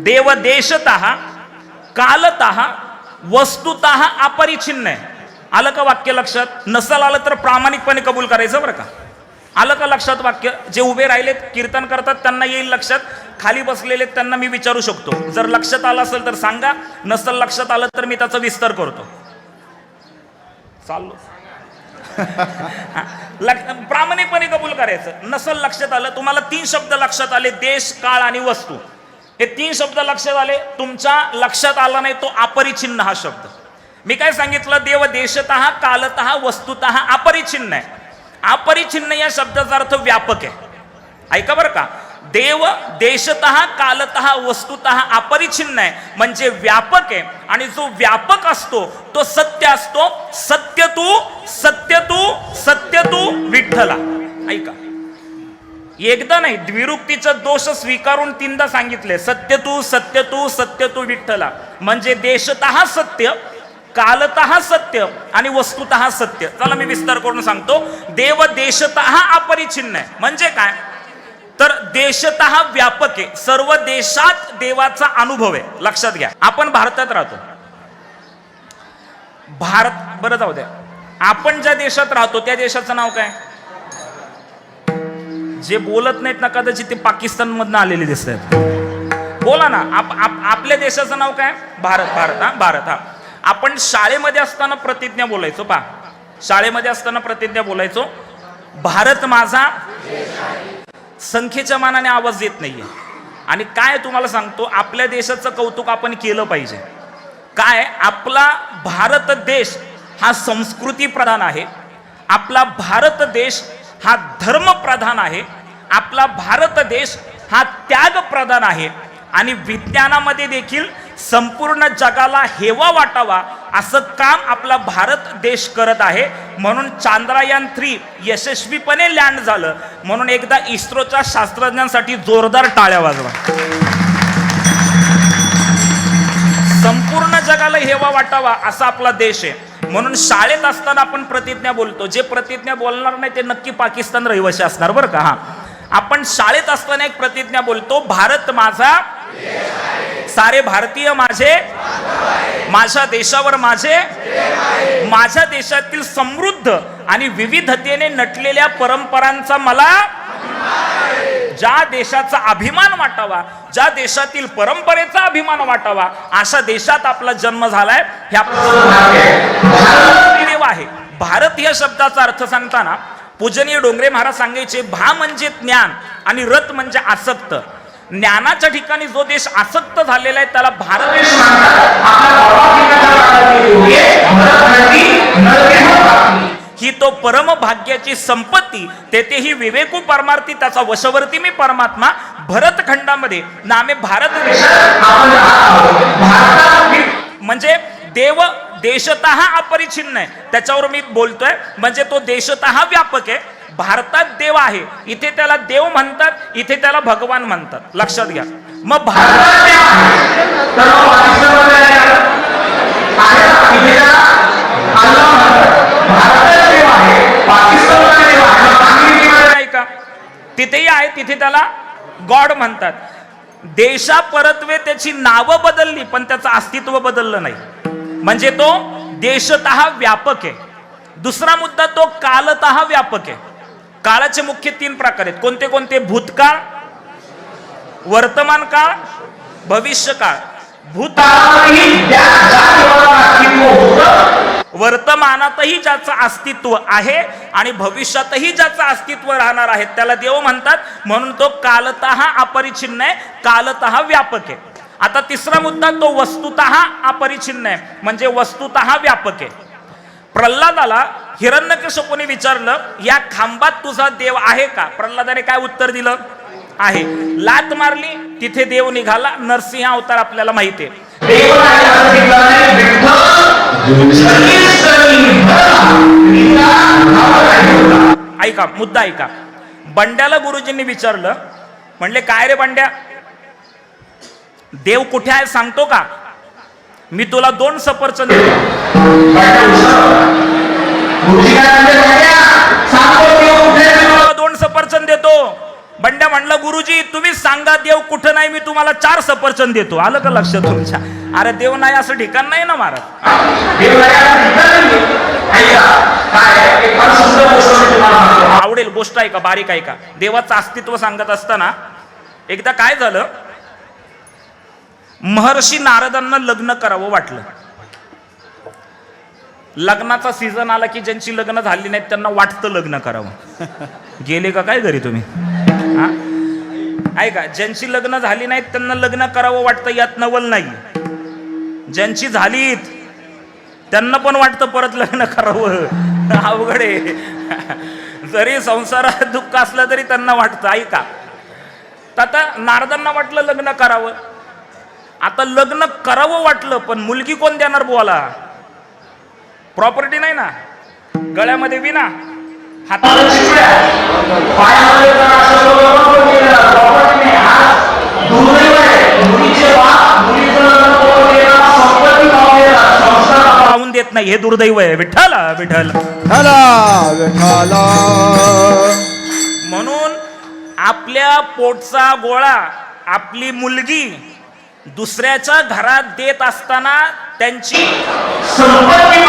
[SPEAKER 2] देव देशतः कालतः वस्तुतः अपरिच्छिन्न आहे. आलं का वाक्य लक्षात? नसल आलं तर प्रामाणिकपणे कबूल करायचं, बरं का. आलं का लक्षात वाक्य? जे उभे राहिलेत कीर्तन करतात त्यांना येईल लक्षात. खाली बसलेले त्यांना मी विचारू शकतो. जर लक्षात आलं असेल तर सांगा, नसल लक्षात आलं तर मी त्याचा विस्तार करतो. चाललो प्रामाणिकपणे कबूल करायचं. नसल लक्षात आलं, तुम्हाला 3 शब्द लक्षात आले, देश, काळ आणि वस्तू. हे 3 शब्द लक्षात आले. तुमच्या लक्षात आला नाही तो अपरिच्छिन्न हा शब्द. मी काय सांगितलं? देव देशतः कालतः वस्तुतः अपरिच्छिन्न आहे. अपरिच्छिन्न या शब्दाचा अर्थ व्यापक आहे. ऐका बरं का, देव देशतः कालतः वस्तुतः अपरिच्छिन्न आहे म्हणजे व्यापक आहे. आणि जो व्यापक असतो तो सत्य असतो. सत्य तू सत्य तू सत्य तू विठ्ठला. ऐका, एकदा नाही, द्विरुक्तीचं दोष स्वीकारून 3दा सांगितले. सत्य तू सत्य तू सत्य तू विठ्ठला. म्हणजे देशतः सत्य, कालतः सत्य आणि वस्तुतः सत्य. चला मी विस्तार करून सांगतो. देव देशतः अपरिच्छिन्न आहे म्हणजे काय? तर देशतः व्यापक आहे. सर्व देशात देवाचा अनुभव आहे. लक्षात घ्या, आपण भारतात राहतो. भारत बरं जाऊ द्या, आपण ज्या देशात राहतो त्या देशाचं नाव काय? जे बोलत नाहीत ना कदाचित ते पाकिस्तान मधनं आलेले दिसतात. बोला ना, आपल्या देशाचं नाव काय? भारत. भारत हा, भारत हा. आपण शाळेमध्ये असताना प्रतिज्ञा बोलायचो. पहा, शाळेमध्ये असताना प्रतिज्ञा बोलायचो, भारत माझा. संख्येच्या मानाने आवाज येत नाहीये. आणि काय तुम्हाला सांगतो, आपल्या देशाचं कौतुक आपण केलं पाहिजे. काय? आपला भारत देश हा संस्कृती प्रधान आहे. आपला भारत देश हा धर्म प्रधान आहे. आपला भारत देश हा त्याग प्रधान आहे. आणि विज्ञानामध्ये देखील संपूर्ण जगाला हेवा वाटावा असं काम आपला भारत देश करत आहे. म्हणून चांद्रयान 3 यशस्वीपणे लँड झालं. म्हणून एकदा इस्रोच्या शास्त्रज्ञांसाठी जोरदार टाळ्या वाजवा. संपूर्ण जगाला हेवा वाटावा असा आपला देश आहे. म्हणून शाळेत असताना आपण प्रतिज्ञा बोलतो. जे प्रतिज्ञा बोलणार नाही ते नक्की पाकिस्तान रहिवासी असणार, बरं का. हा, आपण शाळेत असताना एक प्रतिज्ञा बोलतो, भारत माझा, सारे भारतीय माझे, माझ्या देशावर माझे, माझ्या देशातील समृद्ध आणि विविधतेने नटलेल्या परंपरांचा मला, ज्या देशाचा अभिमान वाटावा, ज्या देशातील परंपरेचा अभिमान वाटावा अशा देशात आपला जन्म झालाय. हे देव आहे. भारत या शब्दाचा अर्थ सांगताना पूजनीय डोंगरे महाराज सांगायचे, भा म्हणजे ज्ञान आणि रत म्हणजे आसक्त. ज्ञानाच्या ठिकाणी जो देश आसक्त झालेला आहे त्याला भारत देश म्हणतात. ही तो परम भाग्याची संपत्ती, तेथेही विवेकू परमार्थी, त्याचा वशवर्ती मी परमात्मा. भरतखंडामध्ये नामे भारत देश म्हणजे देव देशतः अपरिछिन्न आहे, त्याच्यावर मी बोलतोय. म्हणजे तो देशतः व्यापक आहे. भारतात देव आहे, इथे त्याला देव म्हणतात, इथे त्याला भगवान म्हणतात. लक्षात घ्या. मग भारतात का तिथेही आहे, तिथे त्याला गॉड म्हणतात. देशा परत्वे त्याची नावं बदलली पण त्याचं अस्तित्व बदललं नाही. म्हणजे तो देशतः व्यापक आहे. दुसरा मुद्दा, तो कालतः व्यापक आहे. काळाचे मुख्य 3 प्रकार आहेत. कोणते कोणते? भूतकाळ, वर्तमान काळ, भविष्य काळ. वर्तमानातही ज्याचं अस्तित्व आहे आणि भविष्यातही ज्याचं अस्तित्व राहणार आहे त्याला देव म्हणतात. म्हणून तो कालतः अपरिछिन्न आहे, कालतः व्यापक आहे. आता तिसरा मुद्दा, तो वस्तुतः अपरिछिन्न आहे, म्हणजे वस्तुतः व्यापक आहे. प्रल्हादाला हिरण्यकश्यपूने विचारलं, या खांबात तुझा देव आहे का? प्रल्हादाने काय उत्तर दिलं? आहे. लात मारली, तिथे देव निघाला. नरसिंह अवतार आपल्याला माहिती आहे. ऐका, मुद्दा ऐका. बंड्याला गुरुजींनी विचारलं, म्हणले काय रे बंड्या, देव कुठे आहे सांगतो का? मी तुला 2 सफरचंद देतो. 2 सफरचंद देतो. बंड्या म्हणला, गुरुजी तुम्हीच सांगा देव कुठं नाही, मी तुम्हाला 4 सफरचंद देतो. आलं का लक्ष तुमच्या? अरे देव नाही असं ठिकाण नाही ना महाराज. आवडेल गोष्ट आहे का, बारीक आहे का? देवाचं अस्तित्व सांगत असताना एकदा काय झालं, महर्षी नारदांना लग्न करावं वाटलं. लग्नाचा सीझन आला की ज्यांची लग्न झाली नाहीत त्यांना वाटतं लग्न करावं. गेले का काय घरी तुम्ही? ऐका, ज्यांची लग्न झाली नाहीत त्यांना लग्न करावं वाटतं, यात नवल नाही. ज्यांची झालीत त्यांना पण वाटतं परत लग्न करावं. अवघड आहे. जरी संसारात दुःख असलं तरी त्यांना वाटतं. ऐका, आता नारदांना वाटलं लग्न करावं. आता लग्न करावं वाटलं पण मुलगी कोण देणार बुवाला? प्रॉपर्टी नाही ना, गळ्यामध्ये विना, हाताला पाहून देत नाही. हे दुर्दैव आहे. विठ्ठल विठ्ठल म्हणून आपल्या पोटचा गोळा, आपली मुलगी दुसऱ्याच्या घरात देत असताना त्यांची संपत्ती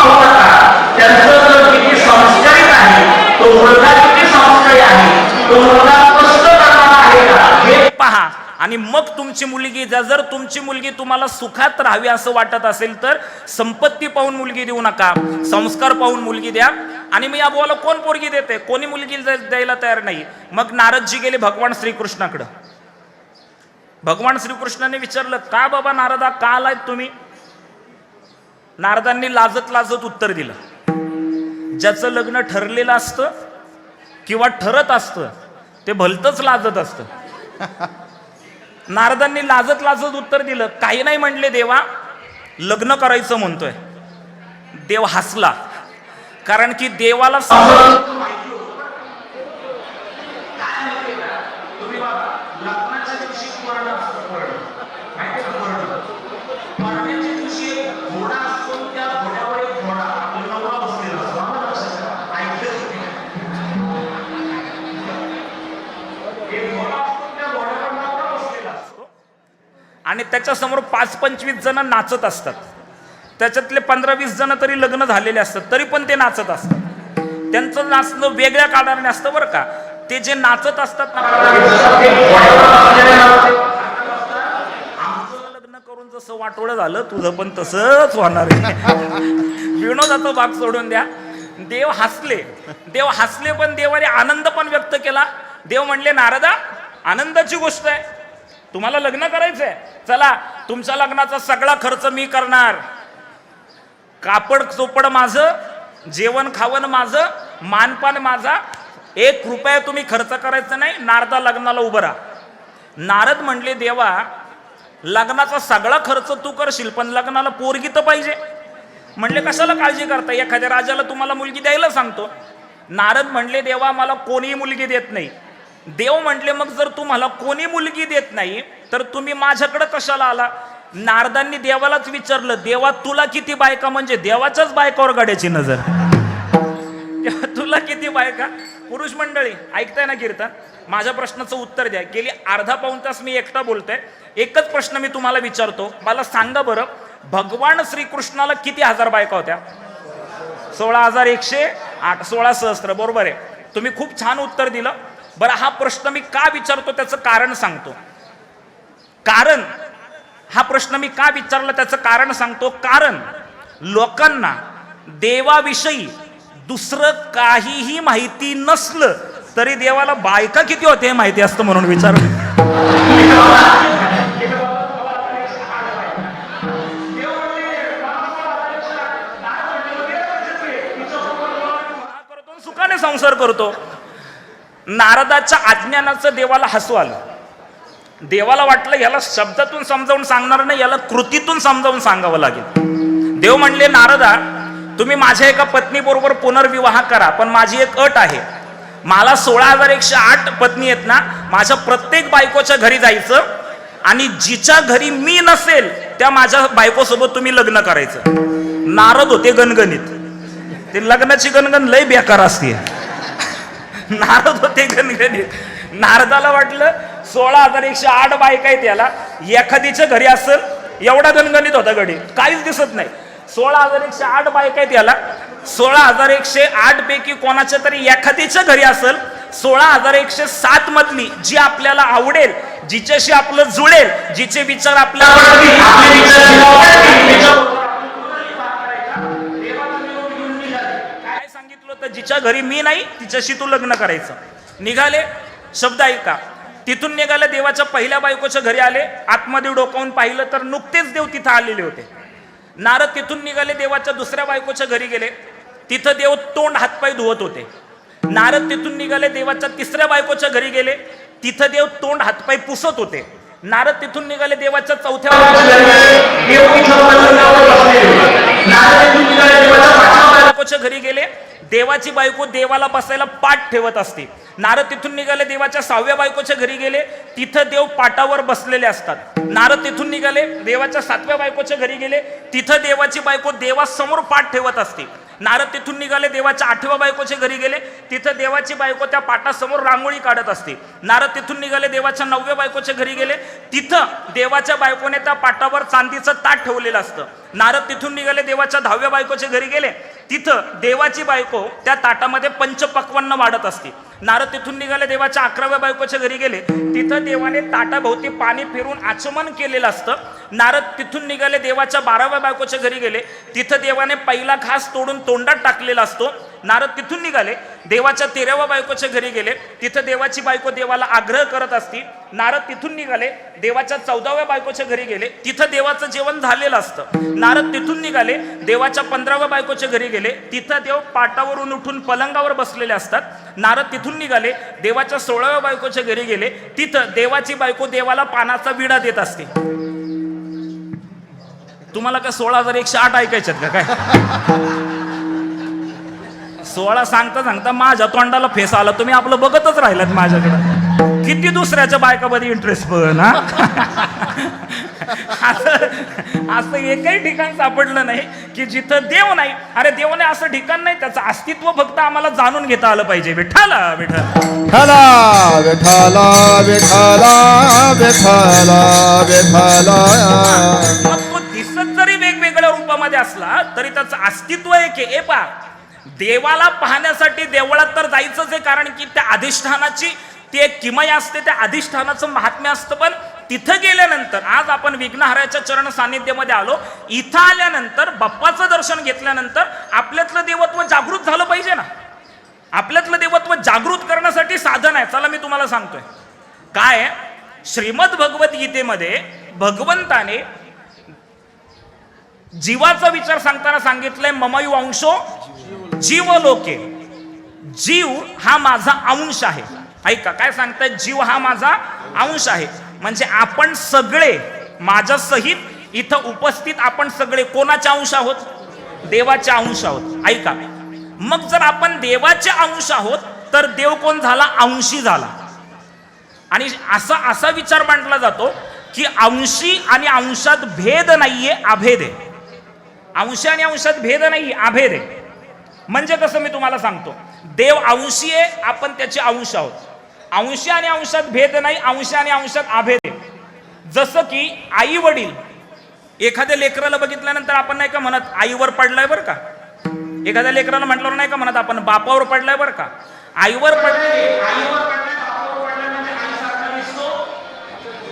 [SPEAKER 2] पहा. आणि मग तुमची मुलगी, जर तुमची मुलगी तुम्हाला सुखात राहावी असं वाटत असेल तर संपत्ती पाहून मुलगी देऊ नका, संस्कार पाहून मुलगी द्या. आणि मी या बोला कोण पोरगी देते? कोणी मुलगी द्यायला तयार नाही. मग नारदजी गेले भगवान श्रीकृष्णाकडे. भगवान श्रीकृष्णाने विचारलं, का बाबा नारदा, का आलाय तुम्ही? नारदांनी लाजत लाजत उत्तर दिलं, ज्याचं लग्न ठरलेलं असतं किंवा ठरत असतं ते भलतंच लाजत असतं. नारदांनी लाजत लाजत उत्तर दिलं, काही नाही म्हणले देवा, लग्न करायचं म्हणतोय. देव हसला, कारण की देवाला आणि त्याच्या समोर 5-25 जण नाचत असतात. त्याच्यातले 15-20 जण तरी लग्न झालेले असतात, तरी पण ते नाचत असतात. त्यांचं नाचणं वेगळ्या कारणाने असतं बरं का. ते जे नाचत असतात ना, लग्न करून जसं वाटोळं झालं तुझं पण तसंच होणार आहे. विनोदाचा भाग सोडून द्या. देव हसले पण देवाने आनंद पण व्यक्त केला. देव म्हणले, नारदा आनंदाची गोष्ट आहे, तुम्हाला लग्न करायचंय, चला तुमच्या लग्नाचा सगळा खर्च मी करणार, कापड चोपड माझं, जेवण खावण माझं, मानपान माझा, 1 रुपया तुम्ही खर्च करायचा नाही, नारदा लग्नाला उभं राहा. नारद म्हणले देवा लग्नाचा सगळा खर्च तू करशील पण लग्नाला पोरगी तर पाहिजे. म्हणले कशाला काळजी करता, एखाद्या राजाला तुम्हाला मुलगी द्यायला सांगतो. नारद म्हणले देवा मला कोणी मुलगी देत नाही. देव म्हटले मग जर तुम्हाला कोणी मुलगी देत नाही तर तुम्ही माझ्याकडे कशाला आला. नारदांनी देवालाच विचारलं देवा तुला किती बायका, म्हणजे देवाच्याच बायकावर गाड्याची नजर. तुला किती बायका. पुरुष मंडळी ऐकताय ना कीर्तन, माझ्या प्रश्नाचं उत्तर द्या. गेली अर्धा पाऊण तास मी एकटा बोलतोय. एकच प्रश्न मी तुम्हाला विचारतो, मला सांगा बरं भगवान श्रीकृष्णाला किती हजार बायका होत्या. 16,108, 16 सहस्त्र, बरोबर आहे. तुम्ही खूप छान उत्तर दिलं. बरं हा प्रश्न मी का विचारतो त्याचं कारण सांगतो. कारण हा प्रश्न मी का विचारला त्याचं कारण सांगतो. कारण लोकांना देवाविषयी दुसरं काहीही माहिती नसलं तरी देवाला बायका किती होते माहिती असतं म्हणून विचारलं. सुखाने संसार करतो. नारदाच्या अज्ञानाचं देवाला हसू आलं. देवाला वाटलं याला शब्दातून समजावून सांगणार नाही, याला कृतीतून समजावून सांगावं लागेल. देव म्हणले नारदा तुम्ही माझ्या एका पत्नी बरोबर पुनर्विवाह करा, पण माझी एक अट आहे. मला 16,108 पत्नी आहेत ना, माझ्या प्रत्येक बायकोच्या घरी जायचं आणि जिच्या घरी मी नसेल त्या माझ्या बायकोसोबत तुम्ही लग्न करायचं. नारद होते गणगणित, ते लग्नाची गणगण लय बेकार असते. नारद होते गणगणित. नारदाला वाटलं 16,108 बायका आहेत, याला एखादीच्या घरी असेल एवढा गणगणित होता गडी, काहीच दिसत नाही. 16,108 बायका आहेत याला, 16,108 पैकी कोणाच्या तरी एखादीच्या घरी असेल 16,107 मधली जी आपल्याला आवडेल, जिच्याशी आपलं जुळेल, जिचे विचार आपल्याला काय सांगितलं तर जिच्या घरी मी नाही तिच्याशी तू लग्न करायचं. निघाले, शब्द ऐका. तिथून निघाले, देवाच्या पहिल्या बायकोच्या घरी आले. आतमध्ये डोकावून पाहिलं तर नुकतेच देव तिथं आलेले होते. नारद तिथून निघाले, देवाच्या दुसऱ्या बायकोच्या घरी गेले. तिथं देव तोंड हातपाय धुवत होते. नारद तिथून निघाले, देवाच्या तिसऱ्या बायकोच्या घरी गेले. तिथं देव तोंड हातपाय पुसत होते. नारद तिथून निघाले, देवाच्या चौथ्या बायकोच्या घरी गेले. देवाची बायको देवाला बसायला पाठ ठेवत असते. नारद तिथून निघाले, देवाच्या 6व्या बायकोच्या घरी गेले. तिथं देव पाटावर बसलेले असतात. नारद तिथून निघाले, देवाच्या 7व्या बायकोच्या घरी गेले. तिथं देवाची बायको देवासमोर पाठ ठेवत असते. नारद तिथून निघाले, देवाच्या 8व्या बायकोच्या घरी गेले. तिथं देवाची बायको त्या पाटासमोर रांगोळी काढत असते. नारद तिथून निघाले, देवाच्या 9व्या बायकोच्या घरी गेले. तिथं देवाच्या बायकोने त्या पाटावर चांदीचं ताट ठेवलेलं असतं. नारद तिथून निघाले, देवाच्या 10व्या बायकोच्या घरी गेले. तिथं देवाची बायको त्या ताटामध्ये पंचपक्वान्न वाढत असते. नारद तिथून निघाले, देवाच्या 11व्या बायकोच्या घरी गेले. तिथं देवाने ताटाभोवती पाणी फिरून आचमन केलेलं असतं. नारद तिथून निघाले, देवाच्या 12व्या बायकोच्या घरी गेले. तिथं देवाने पहिला घास तोडून तोंडात टाकलेला असतो. नारद तिथून निघाले, देवाच्या 13व्या बायकोच्या घरी गेले. तिथं देवाची बायको देवाला आग्रह करत असती. नारद तिथून निघाले, देवाच्या 14व्या बायकोच्या घरी गेले. तिथं देवाचं जेवण झालेलं असतं. नारद तिथून निघाले, देवाच्या 15व्या बायकोच्या घरी गेले. तिथं देव पाटावरून उठून पलंगावर बसलेले असतात. नारद तिथून निघाले, देवाच्या 16व्या बायकोच्या घरी गेले. तिथं देवाची बायको देवाला पानाचा विडा देत असते. तुम्हाला काय 16,108 ऐकायच्यात का काय? 16 सांगता सांगता माझ्या तोंडाला फेस आला. तुम्ही आपलं बघतच राहिलात माझ्याकडे. किती दुसऱ्याच्या बायकामध्ये इंटरेस्ट बघ ना. असं एकही ठिकाण सापडलं नाही की जिथं देव नाही. अरे देव नाही असं ठिकाण नाही, त्याचं अस्तित्व फक्त आम्हाला जाणून घेता आलं पाहिजे. विठ्ठला विठ्ठल
[SPEAKER 1] विठ्ठला विठ्ठला विठ्ठला विठ्ठला विठ्ठला.
[SPEAKER 2] मग तो दिसत जरी वेगवेगळ्या रूपामध्ये असला तरी त्याचं अस्तित्व एक आहे. पा देवाला पाहण्यासाठी देवळात तर जायचंच आहे, कारण की त्या अधिष्ठानाची ती एक किमया असते, त्या अधिष्ठानाचं महात्म्य असतं. पण तिथं गेल्यानंतर आज आपण विघ्नहराच्या चरण सानिध्यामध्ये आलो. इथं आल्यानंतर बाप्पाचं दर्शन घेतल्यानंतर आपल्यातलं देवत्व जागृत झालं पाहिजे ना. आपल्यातलं देवत्व जागृत करण्यासाठी साधन आहे. चला मी तुम्हाला सांगतोय काय. श्रीमद भगवद्गीतेमध्ये भगवंताने जीवाचा विचार सांगताना सांगितलंय ममयू अंशो जीव लोके. जीव हा माझा अंश आहे. ऐका काय सांगताय, जीव हा माझा अंश आहे. म्हणजे आपण सगळे माझ्या सहित इथं उपस्थित आपण सगळे कोणाचे अंश आहोत? देवाचे अंश आहोत. ऐका, मग जर आपण देवाचे अंश आहोत तर देव कोण झाला? अंशी झाला. आणि असा विचार मांडला जातो की अंशी आणि अंशात भेद नाहीये, अभेद आहे. अंशी आणि अंशात भेद नाही, अभेद आहे. म्हणजे कसं मी तुम्हाला सांगतो, देव अंशी आहे, आपण त्याचे अंश आहोत. अंशी आणि अंशात भेद नाही, अंश आणि अंशात अभेद आहे. जसं की आई वडील एखाद्या लेकराला बघितल्यानंतर आपण नाही का म्हणत आईवर पडलाय बरं का. एखाद्या लेकराला म्हटल्यावर नाही का म्हणत आपण बापावर पडलाय बरं का. आईवर पडलाय, आईवर पडलाय, बापावर पडलाय म्हणजे आईसारखा दिसतो,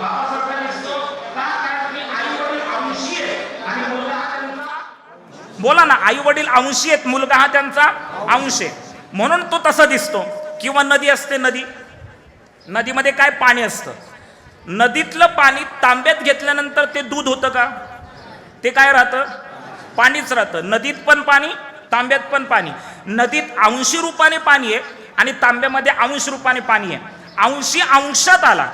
[SPEAKER 2] बापासारखा दिसतो. का? कारण की आई वडील अंशी आहे आणि मुलगा हा त्यांचा, बोला ना, आई वडील अंशी आहेत, मुलगा हा त्यांचा अंश आहे, म्हणून तो तसा दिसतो. किंवा नदी असते, नदीमध्ये काय पाणी असतं. नदीतलं पाणी तांब्यात घेतल्यानंतर ते दूध होतं का? ते काय राहतं? पाणीच राहतं. नदीत पण पाणी, तांब्यात पण पाणी. नदीत अंशी रूपाने पाणी आहे आणि तांब्यामध्ये अंश रूपाने पाणी आहे. अंशी अंशात आला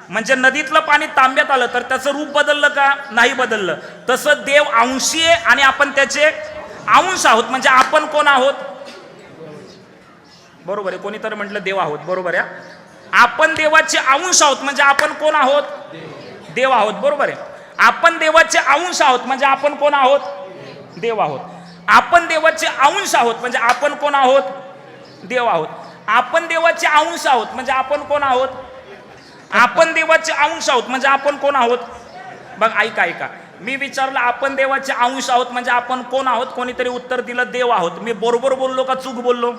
[SPEAKER 2] म्हणजे नदीतलं पाणी तांब्यात आलं तर त्याचं रूप बदललं का? नाही बदललं. तसं देव अंशी आहे आणि आपण त्याचे अंश आहोत. म्हणजे आपण कोण आहोत? बरोबर आहे. कोणी तर म्हटलं देव आहोत. बरोबर आहे. आपण देवाचे अंश आहोत म्हणजे आपण कोण आहोत? देव आहोत. बरोबर आहे. आपण देवाचे अंश आहोत म्हणजे आपण कोण आहोत? देव आहोत. आपण देवाचे अंश आहोत म्हणजे आपण कोण आहोत? देव आहोत. आपण देवाचे अंश आहोत म्हणजे आपण कोण आहोत? आपण देवाचे अंश आहोत म्हणजे आपण कोण आहोत? बघ, ऐका, मी विचारलं आपण देवाचे अंश आहोत म्हणजे आपण कोण आहोत, कोणीतरी उत्तर दिलं देव आहोत. मी बरोबर बोललो का चूक बोललो?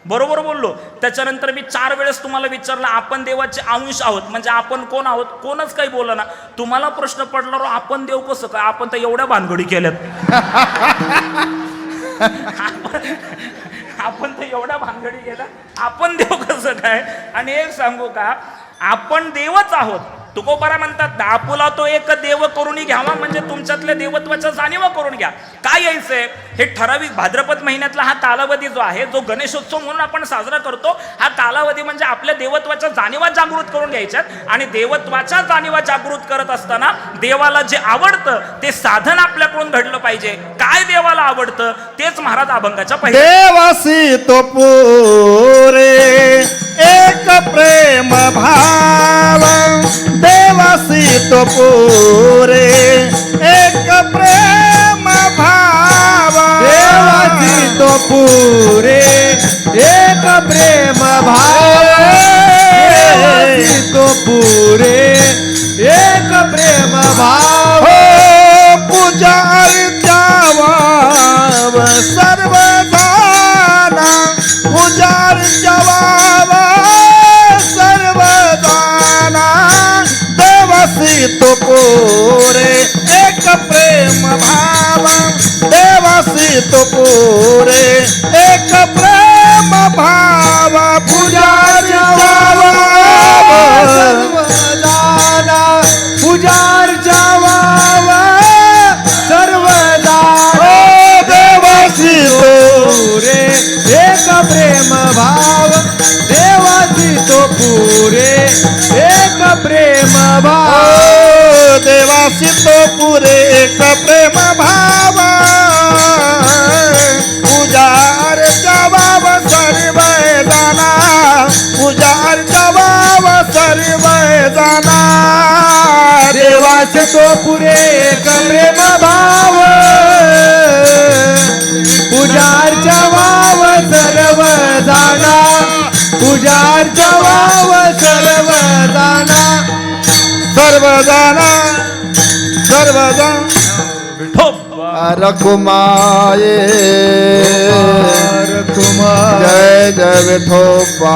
[SPEAKER 2] बरोबर बोललो. त्याच्यानंतर मी 4 वेळेस तुम्हाला विचारलं आपण देवाचे अंश आहोत म्हणजे आपण कोण आहोत, कोणच काही बोला ना. तुम्हाला प्रश्न पडला आपण देव कसं काय? आपण तर एवढ्या भानगडी केल्यात. आपण तर एवढ्या भानगडी केल्या, आपण देव कसं काय? आणि एक सांगू का, आपण देवच आहोत. तुकोबारा म्हणतात आपुला तो एक देव करून घ्यावा, म्हणजे तुमच्यातल्या देवत्वाच्या जाणीवा करून घ्या. काय यायचंय, हे ठराविक भाद्रपद महिन्यातला हा कालावधी जो आहे, जो गणेशोत्सव म्हणून आपण साजरा करतो, हा कालावधी म्हणजे आपल्या देवत्वाच्या जाणीवा जागृत करून घ्यायच्यात. आणि देवत्वाच्या जाणीवा जागृत करत असताना देवाला जे आवडतं ते साधन आपल्याकडून घडलं पाहिजे. काय देवाला आवडतं तेच महाराज अभंगाच्या पहिले.
[SPEAKER 1] देवासी तो पुरे एक प्रेम भाव, देवासी तो पुरे एक प्रेम भाव, देवासी तो पुरे एक प्रेम भाव, देवासी तो पुरे एक प्रेम भाव. पूजा अर्चावा सर्वदाना, पूजा अर्चावा सर्वदाना, देवासी तो पुरे एक प्रेम भाव, देवासी तो पुरे एक प्रेम भाव. पूजा अर्चावा सर्वदाना, पूजा अर्चावा सर्वदाना, देवासी पुरे एक प्रेम भाव, देवासी तो पुरे एक प्रेम भाव, देवासी तो पुरे एक प्रेम भाव. पूजा अर्चावा सर्वदाना, पूजा अर्चावा सर्वदाना, देवासी तो पुरे एक प्रेम भाव, पूजा अर्चावा सर्वदाना, पूजा अर्चावा सर्वदाना, सर्वदाना सर्वदाना. रखुमाये जय जय विठोबा,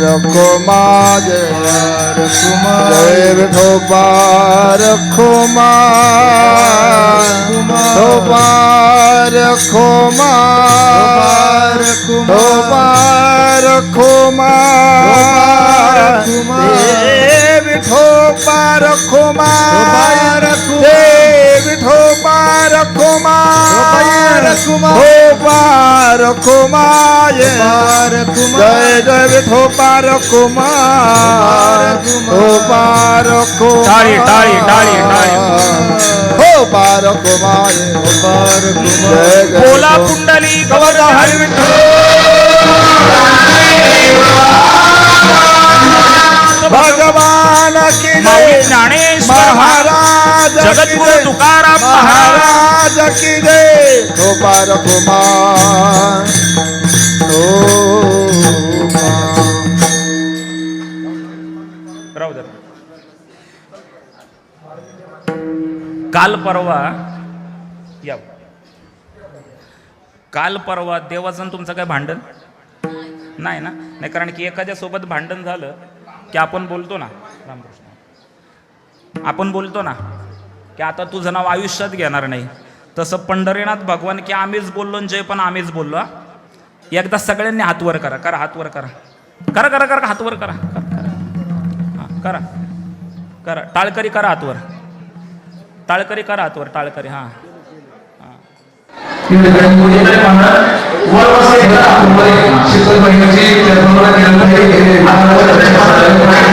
[SPEAKER 1] रखुमा जय जय विठोबा, रखुमा रखुमा रखुमा रखुमा रखुमा विठोबा रखुमा जय विठोबा रखुमा विठोबा रखुमा जय जय विठोबा रखुमा विठोबा रखुमा
[SPEAKER 2] टाळी टाळी टाळी टाळी
[SPEAKER 1] विठोबा रखुमा जय जय
[SPEAKER 2] बोला पुंडली
[SPEAKER 1] कवच हरी विठ्ठल भगवान की
[SPEAKER 2] माऊली
[SPEAKER 1] जय
[SPEAKER 2] ज्ञानेश्वर
[SPEAKER 1] महाराज की
[SPEAKER 2] जगद्गुरु
[SPEAKER 1] जय
[SPEAKER 2] तुकाराम महाराज
[SPEAKER 1] महाराज की जय विठोबा रखुमा
[SPEAKER 2] राहू दे. काल परवा या काल परवा देवाचं आणि तुमचं काय भांडण नाही ना? नाही, कारण की एखाद्या सोबत भांडण झालं की आपण बोलतो ना रामकृष्ण, आपण बोलतो ना की आता तुझं नाव आयुष्यात घेणार नाही. तसं पंढरीनाथ भगवान की आम्हीच बोललो जय पण आम्हीच बोललो. हा, एकदा सगळ्यांनी हात वर करा, करा हात वर करा, करा करा करा हात वर करा, करा करा टाळकरी करा हातवर, टाळकरी करा हातवर, टाळकरी. हा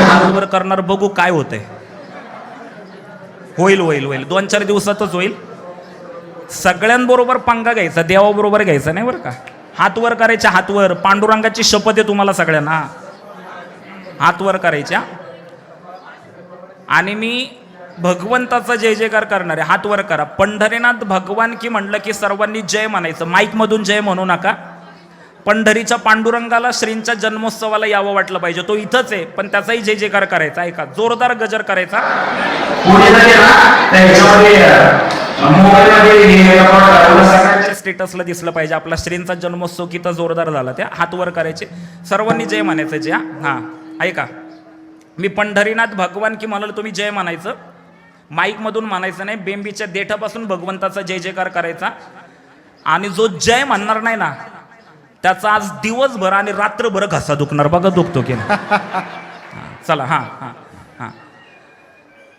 [SPEAKER 2] हातवर करणार बघू काय होतंय. होईल होईल होईल 2-4 दिवसातच होईल. सगळ्यांबरोबर पंगा घ्यायचा, देवाबरोबर घ्यायचा नाही बरं का. हातवर करायच्या, हातवर. पांडुरंगाची शपथ आहे तुम्हाला सगळ्यांना, हातवर करायच्या. आणि मी भगवंताचा जय जयकार करणार आहे, हातवर करा. पंढरीनाथ भगवान की म्हणलं की सर्वांनी जय म्हणायचं, माईक मधून जय म्हणू नका. पंढरीच्या पांडुरंगाला श्रींच्या जन्मोत्सवाला यावं वाटलं पाहिजे, तो इथंच आहे, पण त्याचाही जय जयकार करायचा. ऐका, जोरदार गजर करायचा. स्टेटसला दिसलं पाहिजे आपला श्रींचा जन्मोत्सव किती जोरदार झाला. त्या हातवर करायचे, सर्वांनी जय म्हणायचं. जय. हा ऐका, मी पंढरीनाथ भगवान की म्हणाल तुम्ही जय म्हणायचं, माईक मधून म्हणायचं नाही. बेंबीच्या देठापासून भगवंताचा जय जयकार करायचा. आणि जो जय म्हणणार नाही ना त्याचा आज दिवसभर आणि रात्रभर घसा दुखणार. बघा दुखतो की नाही. चला. हा हा हा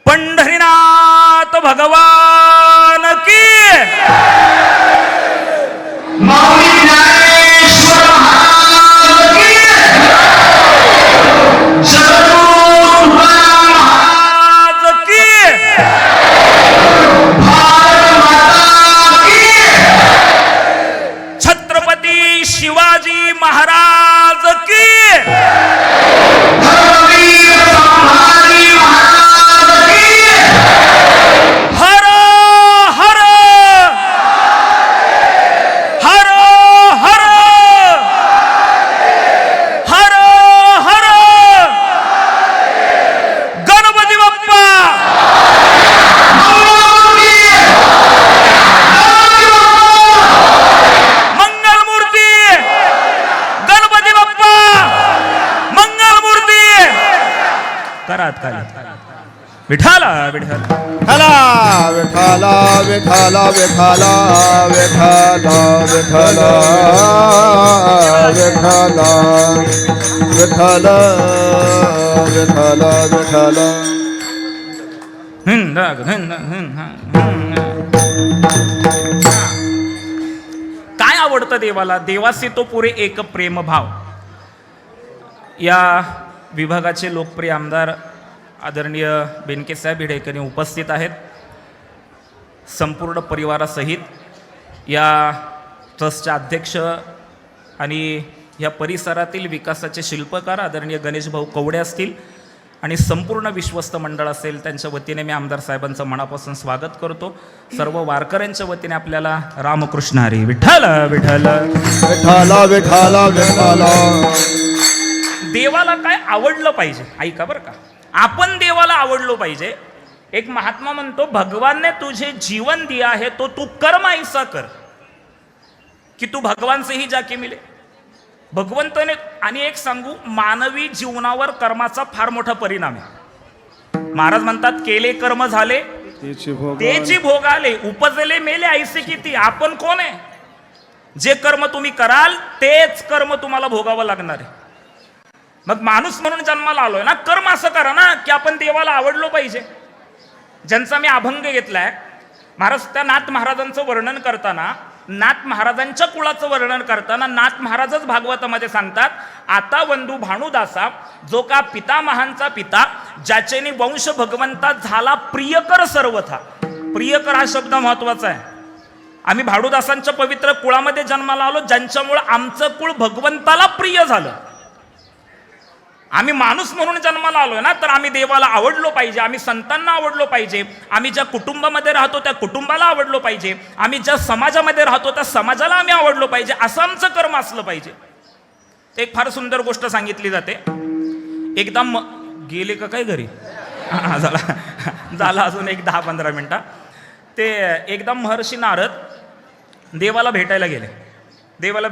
[SPEAKER 2] पंढरीनाथ भगवान की छत्रपती शिवाजी महाराज की हर हर हर हर हर हर गणपती बाप्पा मंगलमूर्ती, गणपती बाप्पा मंगलमूर्ती. करात करा विठाला विठाला
[SPEAKER 1] विठाला विठाला विठाला विठाला विठाला विठाला विठाला विठाला विठाला.
[SPEAKER 2] काय आवडतं देवाला? देवासे तो पुरे एक प्रेम भाव. या विभागाचे लोकप्रिय आमदार आदरणीय बेनकेसाहेब भिडेकरी उपस्थित आहेत. संपूर्ण परिवारासहित या ट्रस्टचे अध्यक्ष आणि या परिसरातील विकासाचे शिल्पकार आदरणीय गणेश भाऊ कवडे असतील आणि संपूर्ण विश्वस्त मंडळ असेल, त्यांच्या वतीने मी आमदार साहेबांचं मनापासून स्वागत करतो. सर्व वारकऱ्यांच्या वतीने आपल्याला रामकृष्ण हरी. विठ्ठल विठ्ठल
[SPEAKER 1] विठाला विठाला विठाला.
[SPEAKER 2] देवाला काय आवडलं पाहिजे? ऐका बरं का, आपण देवाला आवडलो पाहिजे. एक महात्मा म्हणतो, भगवान ने तुझे जीवन दिया है तो तू कर्म ऐसा कर कि तू भगवान से ही जाके मिले. भगवंताने. आणि एक सांगू, मानवी जीवनावर कर्माचा फार मोठा परिणाम आहे. महाराज म्हणतात, केले कर्म झाले तेची भोग आले, उपजले मेले ऐसे किती. आपण कोण आहे? जे कर्म तुम्ही कराल तेच कर्म तुम्हाला भोगावं लागणार आहे. मग माणूस म्हणून जन्माला आलोय ना, कर्म असं करा ना की आपण देवाला आवडलो पाहिजे. ज्यांचा मी अभंग घेतलाय, महाराज त्या नाथ महाराजांचं वर्णन करताना, नाथ महाराजांच्या कुळाचं वर्णन करताना नाथ महाराजच भागवतामध्ये सांगतात, आता वंदू भानुदासा जो का पितामहांचा पिता, ज्याचेनी वंश भगवंता झाला प्रियकर सर्वथा. प्रियकर हा शब्द महत्वाचा आहे. आम्ही भाडुदासांच्या पवित्र कुळामध्ये जन्माला आलो, ज्यांच्यामुळे आमचं कुळ भगवंताला प्रिय झालं. आम्ही माणूस म्हणून जन्माला आलोय ना, तर आम्ही देवाला आवडलो पाहिजे, आम्ही संतांना आवडलो पाहिजे, आम्ही ज्या कुटुंबामध्ये राहतो त्या कुटुंबाला आवडलो पाहिजे, आम्ही ज्या समाजामध्ये राहतो त्या समाजाला आम्ही आवडलो पाहिजे, असं आमचं कर्म असलं पाहिजे. एक फार सुंदर गोष्ट सांगितली जाते. एकदा गेले का काय घरी? झाला अजून एक 10-15 मिनिटं. ते एकदा महर्षी नारद देवाला भेटायला गेले. देवाला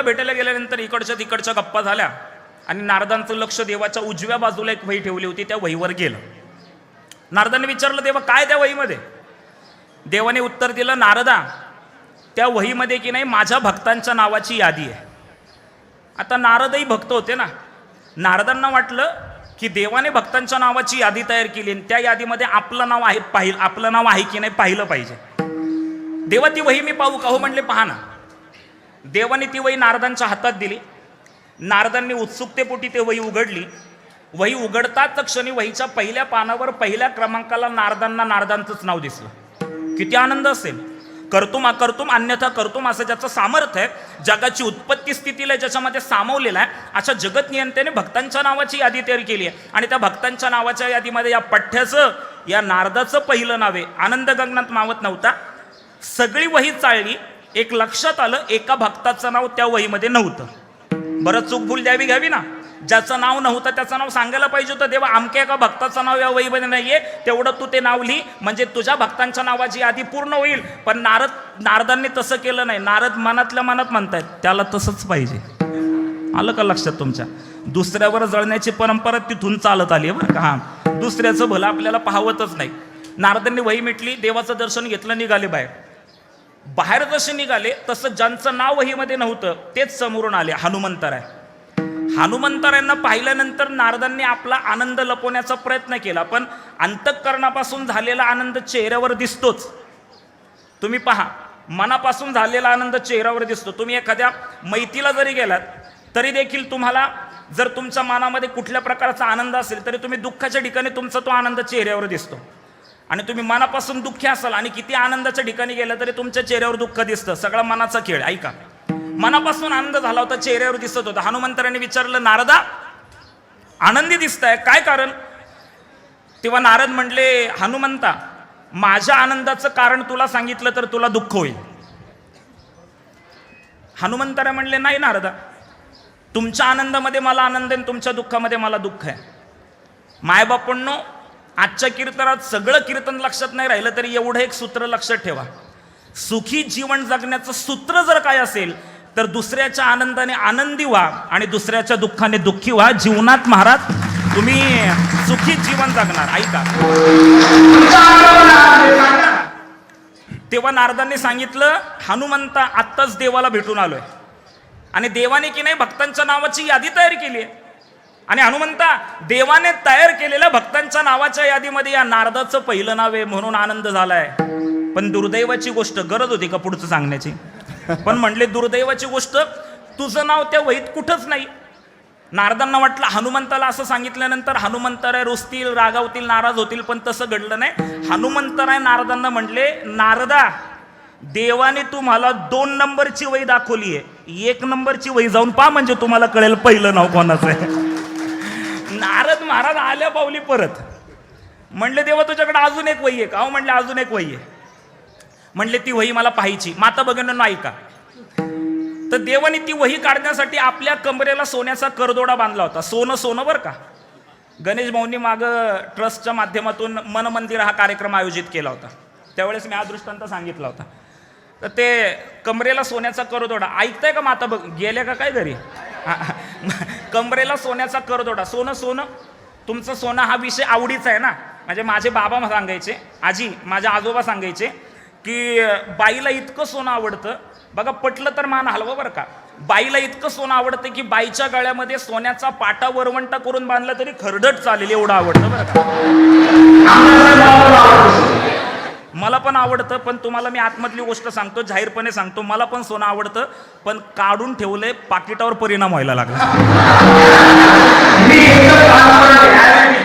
[SPEAKER 2] भेटायला गेल्यानंतर इकडच्या तिकडच्या गप्पा झाल्या आणि नारदांचं लक्ष देवाच्या उजव्या बाजूला एक वही ठेवली होती, त्या वहीवर गेलं. नारदांनी विचारलं, देवा काय त्या वहीमध्ये? देवाने उत्तर दिलं, नारदा त्या वहीमध्ये की नाही माझ्या भक्तांच्या नावाची यादी आहे. आता नारदही भक्त होते ना, नारदांना वाटलं की देवाने भक्तांच्या नावाची यादी तयार केली आणि त्या यादीमध्ये आपलं नाव आहे की नाही पाहिलं पाहिजे. देवा ती वही मी पाहू का? हो म्हणले, पहा ना. देवाने ती वही नारदांच्या हातात दिली. नारदांनी उत्सुकतेपोटी ते वही उघडली. वही उघडताच क्षणी वहीच्या पहिल्या पानावर पहिल्या क्रमांकाला नारदांचंच नाव दिसलं. किती आनंद असेल! कर्तुम अकर्तुम अन्यथा कर्तुम असं ज्याचं सामर्थ्य आहे, जगाची उत्पत्ती स्थितीला ज्याच्यामध्ये सामावलेला आहे, अशा जगत नियंत्याने भक्तांच्या नावाची यादी तयार केली आहे. आणि त्या भक्तांच्या नावाच्या यादीमध्ये या पठ्ठ्याचं, या नारदाचं पहिलं नाव आहे. आनंद गगनात मावत नव्हता. सगळी वही चाळली. एक लक्षात आलं, एका भक्ताचं नाव त्या वहीमध्ये नव्हतं. बरं, चूक भूल द्यावी घ्यावी ना. ज्याचं नाव नव्हतं त्याचं नाव सांगायला पाहिजे होतं, देवा आमक्या एका भक्ताचं नाव या वहीमध्ये नाहीये, तेवढं तू ते नाव लिही, म्हणजे तुझ्या भक्तांच्या नावाची यादी पूर्ण होईल. पण नारदांनी तसं केलं नाही. नारद मनातल्या मनात म्हणतायत, त्याला तसंच पाहिजे. आलं का लक्षात तुमच्या? दुसऱ्यावर जळण्याची परंपरा तिथून चालत आली आहे बरं का. हां, दुसऱ्याचं भलं आपल्याला पाहवतच नाही. नारदांनी वही मिटली, देवाचं दर्शन घेतलं, निघाले बाहेर जसे निघाले तसं ज्यांचं नाव वहीमध्ये नव्हतं तेच समोरून आले. हनुमंतरायांना पाहिल्यानंतर नारदांनी आपला आनंद लपवण्याचा प्रयत्न केला, पण अंतःकरणापासून झालेला आनंद चेहऱ्यावर दिसतोच. तुम्ही पहा, मनापासून झालेला आनंद चेहऱ्यावर दिसतो. तुम्ही एखाद्या मैतीला जरी गेलात तरी देखील तुम्हाला जर तुमच्या मनामध्ये कुठल्या प्रकारचा आनंद असेल तरी तुम्ही दुःखाच्या ठिकाणी तुमचा तो आनंद चेहऱ्यावर दिसतो. आणि तुम्ही मनापासून दुःखी असाल आणि किती आनंदाच्या ठिकाणी गेला तरी तुमच्या चेहऱ्यावर दुःख दिसतं. सगळा मनाचा खेळ. ऐका, मनापासून आनंद झाला होता, चेहऱ्यावर दिसत होता. हनुमंतरांनी विचारलं, नारदा आनंदी दिसताय, काय कारण? तेव्हा नारद म्हणले, हनुमंता माझ्या आनंदाचं कारण तुला सांगितलं तर तुला दुःख होईल. हनुमंतरा म्हणले, नाही नारदा, तुमच्या आनंदामध्ये मला आनंद आहे, तुमच्या दुःखामध्ये मला दुःख आहे. मायबापांनो, आजच्या कीर्तनात सगळं कीर्तन लक्षात नाही राहिलं तरी एवढं एक सूत्र लक्षात ठेवा. सुखी जीवन जगण्याचं सूत्र जर काय असेल तर दुसऱ्याच्या आनंदाने आनंदी व्हा आणि दुसऱ्याच्या दुःखाने दुःखी व्हा. जीवनात महाराज तुम्ही सुखी जीवन जगणार. ऐका, तेव्हा नारदांनी सांगितलं, हनुमंता आत्ताच देवाला भेटून आलोय आणि देवाने की नाही भक्तांच्या नावाची यादी तयार केली आहे. आणि हनुमंता, देवाने तयार केलेल्या भक्तांच्या नावाच्या यादीमध्ये या नारदाचं पहिलं नाव आहे म्हणून आनंद झालाय. पण दुर्दैवाची गोष्ट, गरज होती का पुढचं सांगण्याची? पण म्हणले, दुर्दैवाची गोष्ट, तुझं नाव त्या वहीत कुठंच नाही. नारदांना वाटलं हनुमंताला असं सांगितल्यानंतर हनुमंतराय रुसतील, रागावतील, नाराज होतील, पण तसं घडलं नाही. हनुमंतराय नारदांना म्हणले, नारदा देवाने तुम्हाला 2 नंबरची वही दाखवली आहे, 1 नंबरची वही जाऊन पहा म्हणजे तुम्हाला कळेल पहिलं नाव कोणाचं आहे. नारद महाराज आल्या पावली परत म्हणले, देवा तुझ्याकडे अजून एक वही आहे का? म्हणले, अजून एक वही आहे. म्हणले, ती वही मला पाहायची. माता भगिनींनो ऐका, तर देवाने ती वही काढण्यासाठी आपल्या कमरेला सोन्याचा करदोडा बांधला होता. सोनं बरं का. गणेश भाऊंनी मागं ट्रस्टच्या माध्यमातून मन मंदिर हा कार्यक्रम आयोजित केला होता, त्यावेळेस मी हा दृष्टांत सांगितला होता. तर ते कमरेला सोन्याचा करदोडा, ऐकताय का माता गेल्या का काय घरी? कमरेला सोन्याचा करदोडा. सोनं तुमचं सोनं हा विषय आवडीचा आहे ना. म्हणजे माझे बाबा सांगायचे, आजी माझे आजोबा सांगायचे की बाईला इतकं सोनं आवडतं बघा, पटलं तर मान हलवा बरं का. बाईला इतकं सोनं आवडतं की बाईच्या गळ्यामध्ये सोन्याचा पाटा वरवंटा करून बांधला तरी खरडट चालेल एवढं आवडतं बरं का. मला पण आवडतं, पण तुम्हाला मी आतमधली गोष्ट सांगतो, जाहीरपणे सांगतो, मला पण सोनं आवडतं, पण काढून ठेवलंय पाकिटावर परिणाम व्हायला लागला.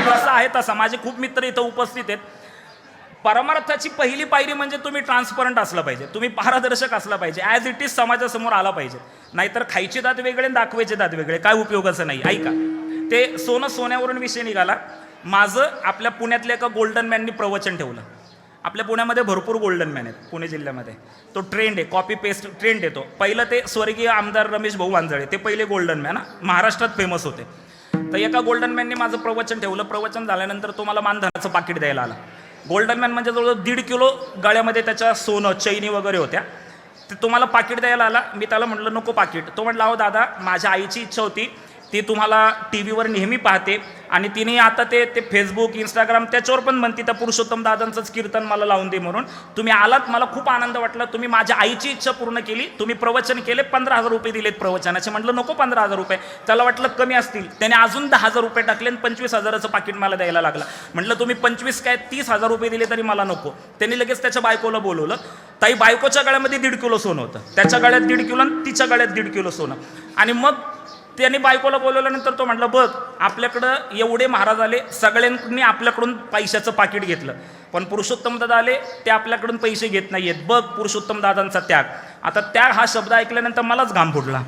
[SPEAKER 2] जसं आहे तसा माझे खूप मित्र इथं उपस्थित आहेत. परमार्थाची पहिली पायरी म्हणजे तुम्ही ट्रान्सपरंट असलं पाहिजे, तुम्ही पारदर्शक असला पाहिजे, ॲज इट इज समाजासमोर आला पाहिजे. नाहीतर खायचे दात वेगळे आणि दाखवायचे दात वेगळे, काय उपयोगाचं नाही. ऐका, ते सोनं सोन्यावरून विषय निघाला. माझं आपल्या पुण्यातल्या एका गोल्डन मॅननी प्रवचन ठेवलं. आपल्या पुण्यामध्ये भरपूर गोल्डन मॅन आहेत, पुणे जिल्ह्यामध्ये तो ट्रेंड आहे, कॉपी पेस्ट ट्रेंड येतो. पहिलं ते स्वर्गीय आमदार रमेश भाऊ वांजळे, ते पहिले गोल्डन मॅन महाराष्ट्रात फेमस होते. तर एका गोल्डन मॅनने माझं प्रवचन ठेवलं. प्रवचन झाल्यानंतर तो मला मानधनाचं पाकिट द्यायला आला. गोल्डन मॅन म्हणजे जवळजवळ 1.5 किलो गळ्यामध्ये त्याच्या सोनं चैनी वगैरे होत्या. ते तुम्हाला पाकिट द्यायला आला. मी त्याला म्हटलं नको पाकिट. तो म्हटला अहो दादा, माझ्या आईची इच्छा होती, ती तुम्हाला टी व्हीवर नेहमी पाहते आणि तिने आता ते फेसबुक इंस्टाग्राम त्याच्यावर पण म्हणते त्या पुरुषोत्तम दादांचंच कीर्तन मला लावून दे म्हणून. तुम्ही आलात, मला खूप आनंद वाटला. तुम्ही माझ्या आईची इच्छा पूर्ण केली. तुम्ही प्रवचन केले, 15,000 रुपये दिलेत प्रवचनाचे. म्हटलं नको 15,000 रुपये. त्याला वाटलं कमी असतील, त्याने अजून 10,000 रुपये टाकले आणि 25,000चं पाकिट मला द्यायला लागला. म्हटलं तुम्ही 25 काय 30,000 रुपये दिले तरी मला नको. त्यांनी लगेच त्याच्या बायकोला बोलवलं. ताई, बायकोच्या गळ्यामध्ये 1.5 किलो सोनं होतं, त्याच्या गळ्यात 1.5 किलो आणि तिच्या गळ्यात 1.5 किलो सोनं. आणि मग त्यांनी बायकोला बोलवल्यानंतर तो म्हटलं बघ, आपल्याकडं एवढे महाराज आले, सगळ्यांनी आपल्याकडून पैशाचं पाकिट घेतलं, पण पुरुषोत्तम दादा आले, ते आपल्याकडून पैसे घेत नाहीयेत. बघ पुरुषोत्तम दादांचा त्याग. आता त्याग हा शब्द ऐकल्यानंतर मलाच घाम फुटला.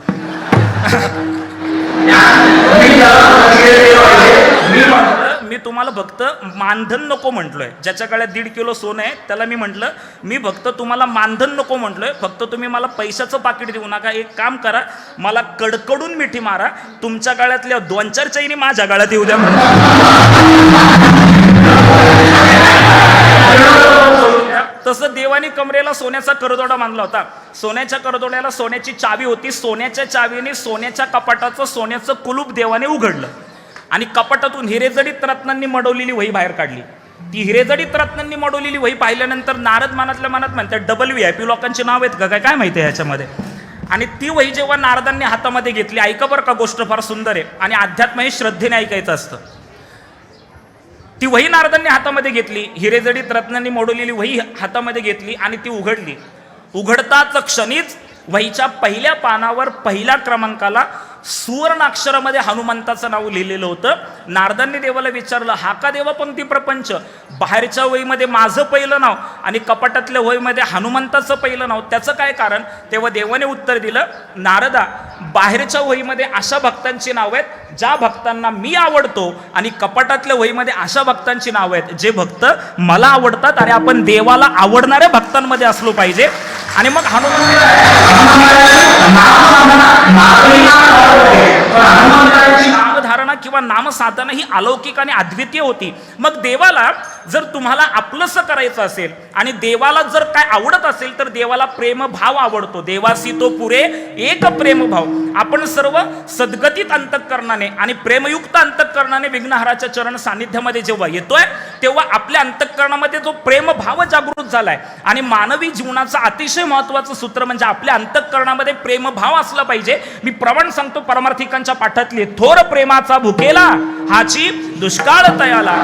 [SPEAKER 2] मी तुम्हाला फक्त मानधन नको म्हटलोय. ज्याच्या गळ्यात 1.5 किलो सोनं आहे त्याला मी म्हटलं, मी फक्त तुम्हाला मानधन नको म्हटलोय, फक्त तुम्ही मला पैशाचं पाकिट देऊ नका. एक काम करा, मला कडकडून मिठी मारा, तुमच्या गळ्यातल्या 2-4 चैनी माझ्या गळ्यात येऊ द्या. तसं देवाने कमरेला सोन्याचा करदोडा बांधला होता. सोन्याच्या करदोड्याला सोन्याची चावी होती. सोन्याच्या चावीने सोन्याच्या कपाटाचं सोन्याचं कुलूप देवाने उघडलं आणि कपाटातून हिरेजडित रत्नांनी मडवलेली वही बाहेर काढली. ती हिरेजडित रत्नांनी मडवलेली वही पाहिल्यानंतर नारद मनातल्या मनात म्हणतात, डबल VIP लोकांची नाव आहेत का काय माहिती आहे ह्याच्यामध्ये. आणि ती वही जेव्हा नारदांनी हातामध्ये घेतली, ऐका बरं का, गोष्ट फार सुंदर आहे आणि अध्यात्म हे श्रद्धेने ऐकायचं असतं. ती वही नारदांनी हातामध्ये घेतली, हिरेजडित रत्नांनी मोडवलेली वही हातामध्ये घेतली आणि ती उघडली. उघडताच क्षणीच वहीच्या पहिल्या पानावर पहिल्या क्रमांकाला सुवर्णाक्षरामध्ये हनुमंताचं नाव लिहिलेलं होतं. नारदांनी देवाला विचारलं, हा का देवा पंक्ती प्रपंच? बाहेरच्या वहीमध्ये माझं पहिलं नाव आणि कपाटातल्या वहीमध्ये हनुमंताचं पहिलं नाव, त्याचं काय कारण? तेव्हा देवाने उत्तर दिलं, नारदा, बाहेरच्या वहीमध्ये अशा भक्तांची नाव आहेत ज्या भक्तांना मी आवडतो आणि कपाटातल्या वहीमध्ये अशा भक्तांची नाव आहेत जे भक्त मला आवडतात. आणि आपण देवाला आवडणाऱ्या भक्तांमध्ये असलो पाहिजे. आणि मग नामधारणा किंवा नामसाधना ही अलौकिक आणि अद्वितीय होती. मग देवाला जर तुम्हाला आपलंसं करायचं असेल आणि देवाला जर काय आवडत असेल तर देवाला प्रेमभाव आवडतो. देवासी तो पुरे एक प्रेमभाव. आपण सर्व सद्गतीत अंतःकरणाने आणि प्रेमयुक्त अंतःकरणाने विघ्नहराच्या चरण सानिध्यामध्ये जेव्हा येतोय तेव्हा आपल्या अंतःकरणामध्ये जो प्रेमभाव जागृत झालाय. आणि मानवी जीवनाचं अतिशय महत्वाचं सूत्र म्हणजे आपल्या अंतःकरणामध्ये प्रेमभाव असला पाहिजे. मी प्रमाण सांगतो परमार्थिकांच्या पाठातली, थोर प्रेमाचा भुकेला हाची दुष्काळ तयाला.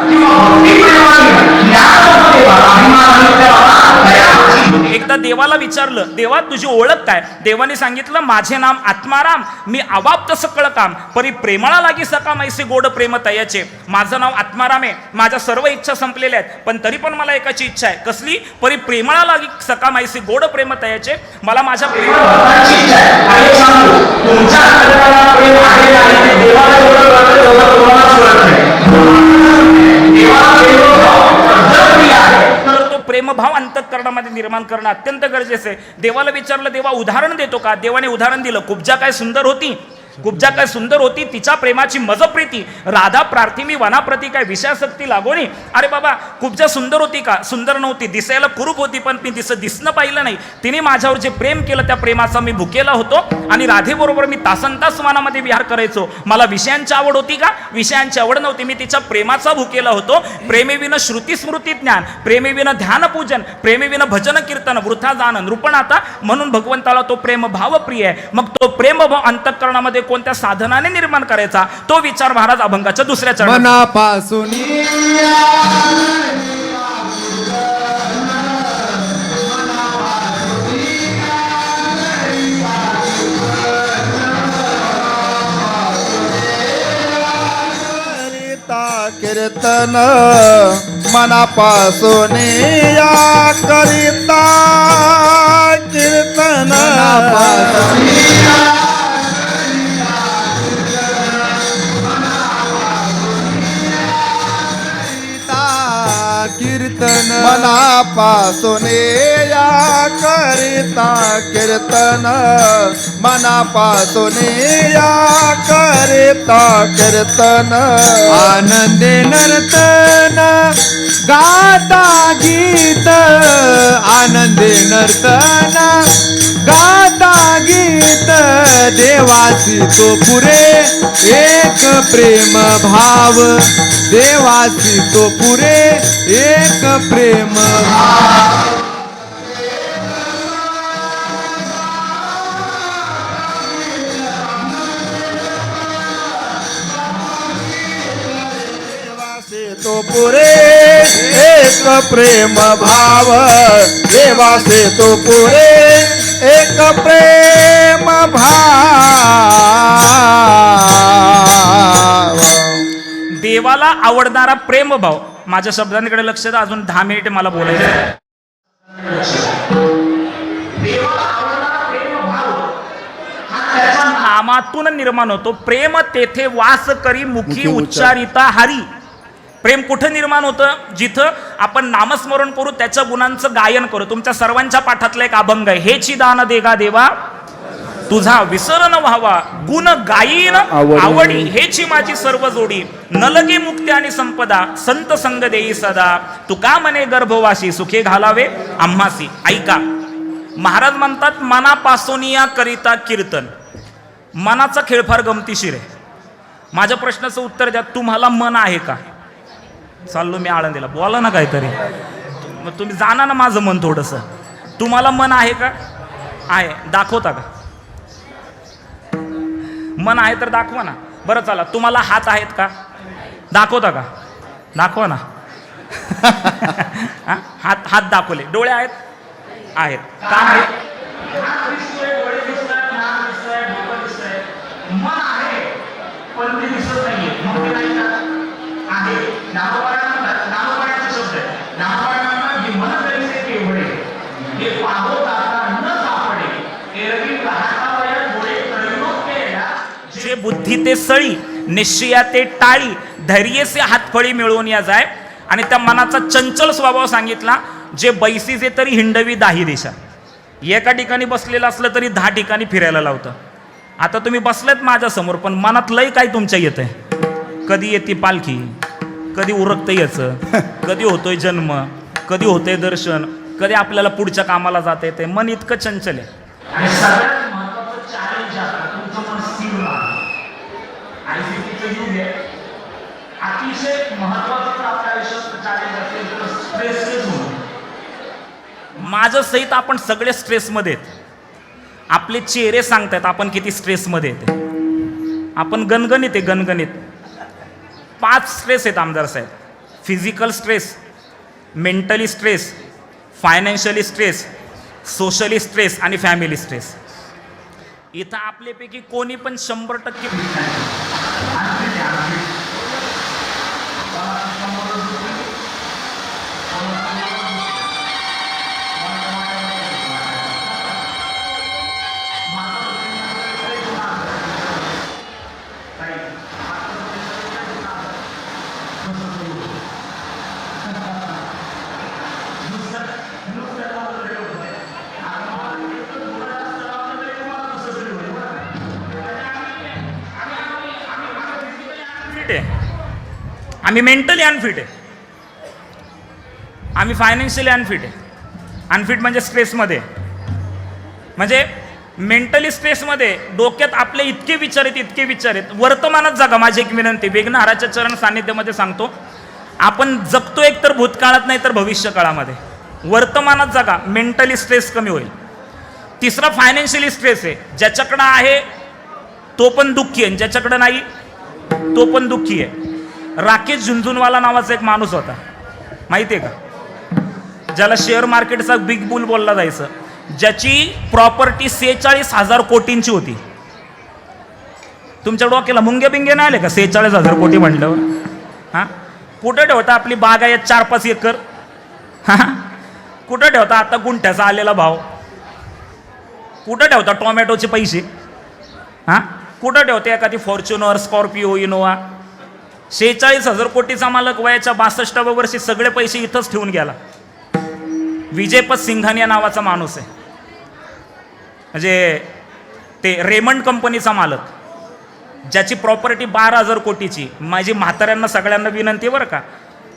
[SPEAKER 2] एकदा देवाला विचारलं, देवा तुझी ओळख काय? देवाने सांगितलं, माझे नाम आत्माराम, मी अवाप्त सकळ काम, परी प्रेमाला लागी सकाम ऐसे गोड प्रेम तयाचे. माझं नाव आत्माराम आहे, माझ्या सर्व इच्छा संपलेल्या आहेत, पण तरी पण मला एकाची इच्छा आहे. कसली? परी प्रेमाला लागी सकाम ऐसे गोड प्रेम तयाचे. मला माझ्या प्रेमभाव अंतःकरणामध्ये निर्माण करणं अत्यंत गरजेचं आहे. देवाला विचारलं, देवा उदाहरण देतो का? देवाने उदाहरण दिलं. कुब्जा काय सुंदर होती, कुब्जा काय सुंदर होती, तिच्या प्रेमाची मज प्रीती, राधा प्रार्थी वनाप्रती काय विषयासक्ती लागोनी. अरे बाबा, कुब्जा सुंदर होती का? सुंदर नव्हती, दिसायला कुरूप होती, पण मी दिसणं पाहिलं नाही. तिने माझ्यावर जे प्रेम केलं त्या प्रेमाचा मी भुकेला होतो आणि राधेबरोबर मी तासनतास वनामध्ये विहार करायचो. मला विषयांची आवड होती का? विषयांची आवड नव्हती, मी तिच्या प्रेमाचा भुकेला होतो. प्रेमेविना श्रुती स्मृती ज्ञान, प्रेमेविना ध्यान पूजन, प्रेमेविना भजन कीर्तन, वृथा जाण नृपणाता. म्हणून भगवंताला तो प्रेम भाव प्रिय आहे. मग तो प्रेम भाव अंतःकरणामध्ये कोणत्या साधनाने निर्माण करायचा, तो विचार महाराज अभंगाच्या दुसऱ्या चरणात.
[SPEAKER 1] मनापासून कीर्तन मनापासून या करिता कीर्तन कीर्तन मनापासून या करिता कीर्तन मनापासून या करिता कीर्तन आनंदे नर्तन गाता गीत आनंदे नर्तन गाता गीत देवासी तो पुरे एक प्रेम भाव देवासी तो पुरे एक प्रेम भाव तो पुरे एक प्रेम भाव देवासे तो पुरे एक प्रेम भाव.
[SPEAKER 2] देवाला आवडणारा प्रेम भाव. माझ्या शब्दांकडे लक्ष द्या, अजून 10 मिनिटे मला बोलायचं. त्याच्या नामातून निर्माण होतो. प्रेम तेथे वास करी मुखी उच्चारिता हरी. प्रेम कुठं निर्माण होतं? जिथं आपण नामस्मरण करू, त्याच्या गुणांचं गायन करू. तुमच्या सर्वांच्या पाठातला एक अभंग आहे, हेची दान देगा देवा तुझा विसरण व्हावा, गुण गायीन आवडी हेची माझी सर्व जोडी, न लगे मुक्ती आणि संपदा संत संग देई सदा, तू का म्हणे गर्भवासी सुखे घालावे आम्हासी. ऐका, महाराज म्हणतात मनापासून या करिता कीर्तन. मनाचा खेळ फार गमतीशीर आहे. माझ्या प्रश्नाचं उत्तर द्या, तुम्हाला मन आहे का? चाललो मी आळंदीला, बोला ना काहीतरी. मग तुम्ही जाना ना माझं मन थोडंसं. तुम्हाला मन आहे का? आहे, दाखवता का? मन आहे तर दाखवा ना. बरं चला, तुम्हाला हात आहेत का? दाखवता का? दाखवा ना. हात हात दाखवले. डोळे आहेत? आहेत. का आहेत? मन आहे पण ते दिसत नाहीये. मग ते नाही का? आहे. नामोबाळाचा शब्द आहे. नामोबाळांना जे मन करीसे केवढे हे पाहता न सापडे एरवी राहता वया थोडे प्रयोग केला जे बुद्धी ते सळी निश्चया ते टाळी धैर्य से हातफळी मिळवून या जाय. आणि त्या मनाचा चंचल स्वभाव सांगितला, जे बैसीचे तरी हिंडवी 10 दिशा. एका ठिकाणी बसलेलं असलं तरी 10 ठिकाणी फिरायला लावतं. आता तुम्ही बसलेत माझ्यासमोर, पण मनात लय काय तुमच्या येतंय. कधी येते पालखी, कधी उरकतं याचं, कधी होतोय जन्म, कधी होतंय दर्शन, कधी आपल्याला पुढच्या कामाला जाता येते. मन इतकं चंचल आहे. आणि सगळ्यात महत्त्वाचं चॅलेंज आहे तुमचं मन स्थिर राहणं. आयसीसीचं युग आहे. अतिशय महत्त्वाचं आपल्या आयुष्यात चॅलेंज असेल तर स्ट्रेसलेस होणं. माझं सहित आपण सगळे स्ट्रेसमध्ये आहेत. आपले चेहरे सांगतात आपण किती स्ट्रेसमध्ये येते. आपण गणगणित आहे, गणगणित. 5 स्ट्रेस आहेत आमदार साहेब. Physical stress, mentally stress, financially stress, socially stress आणि फॅमिली स्ट्रेस. इथं आपल्यापैकी कोणी पण 100% अनफिट आहे, आम्ही मेंटली अनफिट आहे, आम्ही फायनान्शियली अनफिट आहे. अनफिट म्हणजे स्ट्रेसमध्ये, म्हणजे मेंटली स्ट्रेसमध्ये डोक्यात आपले इतके विचार आहेत. वर्तमानात जगा. माझी एक विनंती, विघ्नहराच्या चरण सान्निध्यामध्ये सांगतो, आपण जगतो एक तर भूतकाळात नाही तर भविष्य काळामध्ये. वर्तमानात जगा, मेंटली स्ट्रेस कमी होईल. तिसरा फायनान्शियली स्ट्रेस आहे, ज्याच्याकडं आहे तो पण दुःखी आहे, ज्याच्याकडं नाही तो पण दुःखी आहे. राकेश झुंझुनवाला नावाचा एक माणूस होता, माहिती आहे का, ज्याला शेअर मार्केटचा बिग बुल बोलला जायचं, ज्याची प्रॉपर्टी 46,000 कोटींची होती. तुमच्या डोक्याला मुंगे बिंगे नाही आले का 46,000 कोटी म्हटल्यावर? हां, कुठं ठेवता आपली बाग आहे 4-5 एकर? हां, कुठं ठेवता आता गुंठ्याचा आलेला भाव? कुठं ठेवता टोमॅटोचे पैसे? हां, कुठं ठेवते एखादी फॉर्च्युनर, स्कॉर्पिओ, इनोवा? 46,000 कोटीचा मालक वयाच्या 62व्या वर्षी सगळे पैसे इथंच ठेवून गेला. विजयपत सिंघानिया नावाचा माणूस आहे, म्हणजे ते रेमंड कंपनीचा मालक, ज्याची प्रॉपर्टी 12,000 कोटीची. माझी म्हाताऱ्यांना सगळ्यांना विनंती बरं का,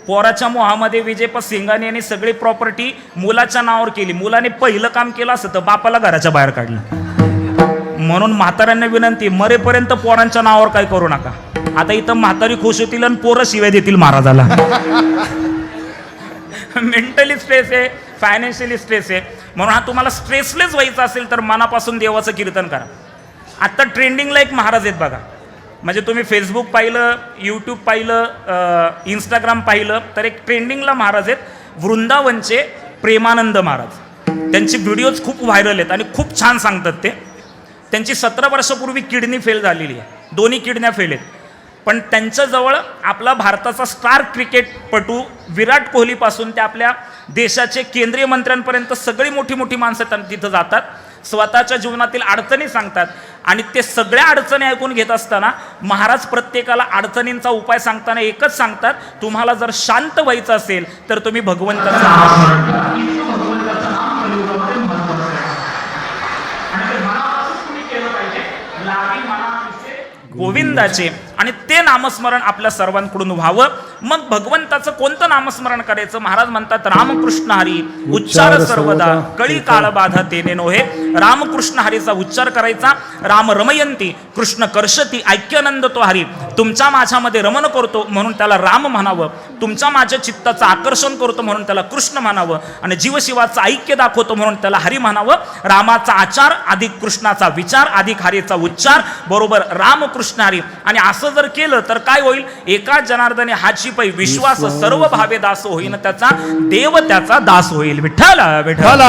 [SPEAKER 2] पोराच्या मोहामध्ये विजयपत सिंघानियाने सगळी प्रॉपर्टी मुलाच्या नावावर केली. मुलाने पहिलं काम केलं असतं तर बापाला घराच्या बाहेर काढलं. म्हणून म्हाताऱ्यांना विनंती, मरेपर्यंत पोरांच्या नावावर काय करू नका. आता इथं म्हातारी खुश होतील आणि पोरं शिव्या देतील महाराजाला. मेंटली स्ट्रेस आहे, फायनान्शियली स्ट्रेस आहे. म्हणून हा तुम्हाला स्ट्रेसलेस व्हायचं असेल तर मनापासून देवाचं कीर्तन करा. आत्ता ट्रेंडिंगला एक महाराज आहेत बघा, म्हणजे तुम्ही फेसबुक पाहिलं, यूट्यूब पाहिलं, इंस्टाग्राम पाहिलं तर एक ट्रेंडिंगला महाराज आहेत, वृंदावनचे प्रेमानंद महाराज. त्यांचे व्हिडिओज खूप व्हायरल आहेत आणि खूप छान सांगतात ते. त्यांची 17 वर्षापूर्वी किडनी फेल झालेली आहे, दोन्ही किडन्या फेल आहेत. पण त्यांच्याजवळ आपला भारताचा स्टार क्रिकेटपटू विराट कोहलीपासून ते आपल्या देशाचे केंद्रीय मंत्र्यांपर्यंत सगळी मोठी मोठी माणसं तिथं जातात, स्वतःच्या जीवनातील अडचणी सांगतात. आणि ते सगळ्या अडचणी ऐकून घेत असताना महाराज प्रत्येकाला अडचणींचा उपाय सांगताना एकच सांगतात, तुम्हाला जर शांत व्हायचं असेल तर तुम्ही भगवंताचं गोविंदाचे आणि ते नामस्मरण आपल्या सर्वांकडून व्हावं. मग भगवंताचं कोणतं नामस्मरण करायचं? महाराज म्हणतात, रामकृष्ण हरी उच्चार सर्वदा, कळी काळ बाधा तेने नोहे. रामकृष्ण हरीचा उच्चार करायचा. राम रमयंती, कृष्ण कर्षती, ऐक्यानंद तो हरी. तुमच्या माझ्यामध्ये रमण करतो म्हणून त्याला राम म्हणावं, तुमच्या माझ्या चित्ताचं आकर्षण करतो म्हणून त्याला कृष्ण म्हणावं, आणि जीवशिवाचं ऐक्य दाखवतो म्हणून त्याला हरी म्हणावं. रामाचा आचार अधिक कृष्णाचा विचार अधिक हरीचा उच्चार बरोबर रामकृष्ण हरी. आणि असं जर केलं तर काय होईल? एका जनार्दने हाची पै विश्वास सर्व भावे दास होईन, त्याचा देव त्याचा दास होईल. विठ्ठल विठ्ठल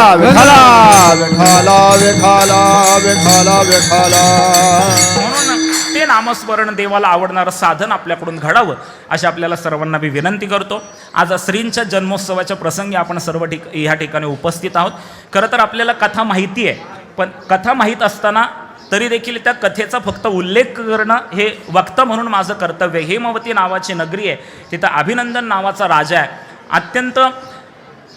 [SPEAKER 2] म्हणून ते नामस्मरण देवाला आवडणारं साधन आपल्याकडून घडावं अशी आपल्याला सर्वांना मी विनंती करतो. आज श्रींच्या जन्मोत्सवाच्या प्रसंगी आपण सर्व ह्या ठिकाणी उपस्थित आहोत. खरं तर आपल्याला कथा माहिती आहे, पण कथा माहीत असताना तरी देखील त्या कथेचा फक्त उल्लेख करणं हे वक्ता म्हणून माझं कर्तव्य. हेमवती नावाची नगरी आहे, तिथं अभिनंदन नावाचा राजा आहे. अत्यंत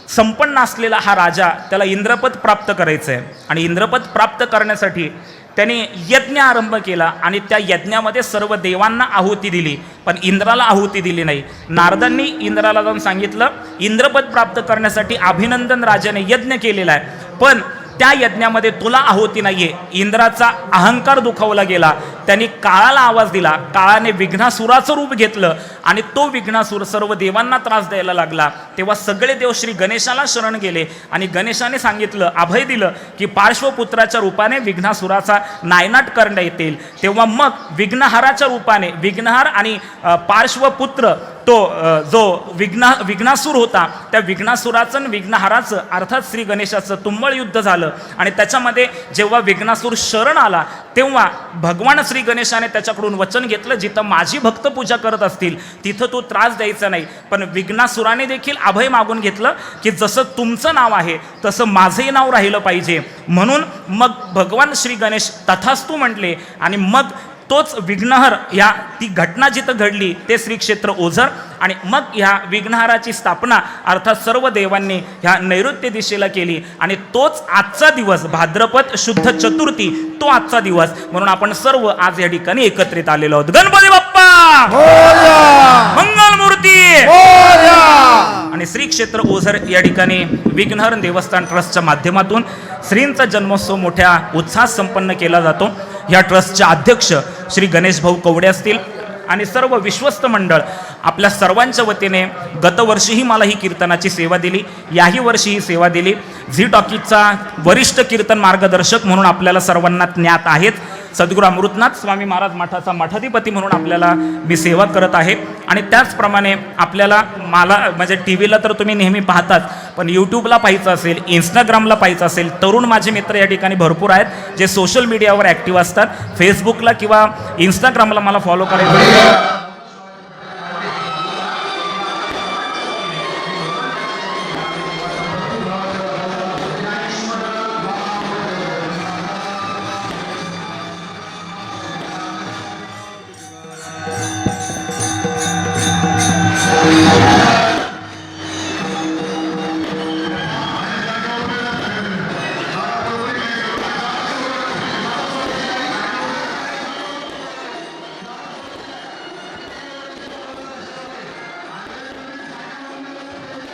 [SPEAKER 2] संपन्न असलेला हा राजा, त्याला इंद्रपद प्राप्त करायचं आहे. आणि इंद्रपद प्राप्त करण्यासाठी त्याने यज्ञ आरंभ केला आणि त्या यज्ञामध्ये सर्व देवांना आहुती दिली, पण इंद्राला आहुती दिली नाही. नारदांनी इंद्राला जाऊन सांगितलं, इंद्रपद प्राप्त करण्यासाठी अभिनंदन राजाने यज्ञ केलेला आहे, पण त्या यज्ञामध्ये तुला आहुती नाहीये. इंद्राचा अहंकार दुखावला गेला. त्यांनी काळाला आवाज दिला. काळाने विघ्नासुराचं रूप घेतलं आणि तो विघ्नासूर सर्व देवांना त्रास द्यायला लागला. तेव्हा सगळे देव श्री गणेशाला शरण गेले आणि गणेशाने सांगितलं, अभय दिलं की पार्श्वपुत्राच्या रूपाने विघ्नासुराचा नायनाट करता येतील. तेव्हा मग विघ्नहाराच्या रूपाने विघ्नहार आणि पार्श्वपुत्र तो जो विघ्नासूर होता, त्या विघ्नासुराचं आणि विघ्नहाराचं अर्थात श्री गणेशाचं तुंबळ युद्ध झालं. आणि त्याच्यामध्ये जेव्हा विघ्नासूर शरण आला तेव्हा भगवान श्री गणेशाने त्याच्याकडून वचन घेतलं, जिथं माझी भक्त पूजा करत असतील तिथं तो त्रास द्यायचा नाही. पण विघ्नासुराने देखील अभय मागून घेतलं की जसं तुमचं नाव आहे तसं माझंही नाव राहिलं पाहिजे. म्हणून मग भगवान श्री गणेश तथास्तु म्हटले आणि मग तोच विघ्नहर ह्या ती घटना जिथं घडली ते श्री क्षेत्र ओझर. आणि मग ह्या विघ्नहाराची स्थापना अर्थात सर्व देवांनी ह्या नैऋत्य दिशेला केली. आणि तोच आजचा दिवस भाद्रपद शुद्ध चतुर्थी, तो आजचा दिवस म्हणून आपण सर्व आज या ठिकाणी एकत्रित आलेलो आहोत. गणपती बाप्पा
[SPEAKER 1] मोरया
[SPEAKER 2] मंगलमूर्ती
[SPEAKER 1] मोरया.
[SPEAKER 2] आणि श्री क्षेत्र ओझर या ठिकाणी विघ्नहर देवस्थान ट्रस्टच्या माध्यमातून श्रींचा जन्मोत्सव मोठ्या उत्साहात संपन्न केला जातो. या ट्रस्टचे अध्यक्ष श्री गणेश भाऊ कवडे असतील आणि सर्व विश्वस्त मंडळ आपल्या सर्वांच्या वतीने गतवर्षीही मला ही कीर्तनाची सेवा दिली, याही वर्षी ही सेवा दिली. झी टॉकीजचा वरिष्ठ कीर्तन मार्गदर्शक म्हणून आपल्याला सर्वांना ज्ञात आहेत. सद्गुरू अमृतनाथ स्वामी महाराज मठाचा मठाधिपती म्हणून आपल्याला मी सेवा करत आहे. आणि त्याचप्रमाणे आपल्याला मला म्हणजे टी व्हीला तर तुम्ही नेहमी पाहतात, पण यूट्यूबला पाहायचं असेल, इंस्टाग्रामला पाहायचं असेल, तरुण माझे मित्र या ठिकाणी भरपूर आहेत जे सोशल मीडियावर ॲक्टिव्ह असतात. फेसबुकला किंवा इंस्टाग्रामला मला फॉलो करायचं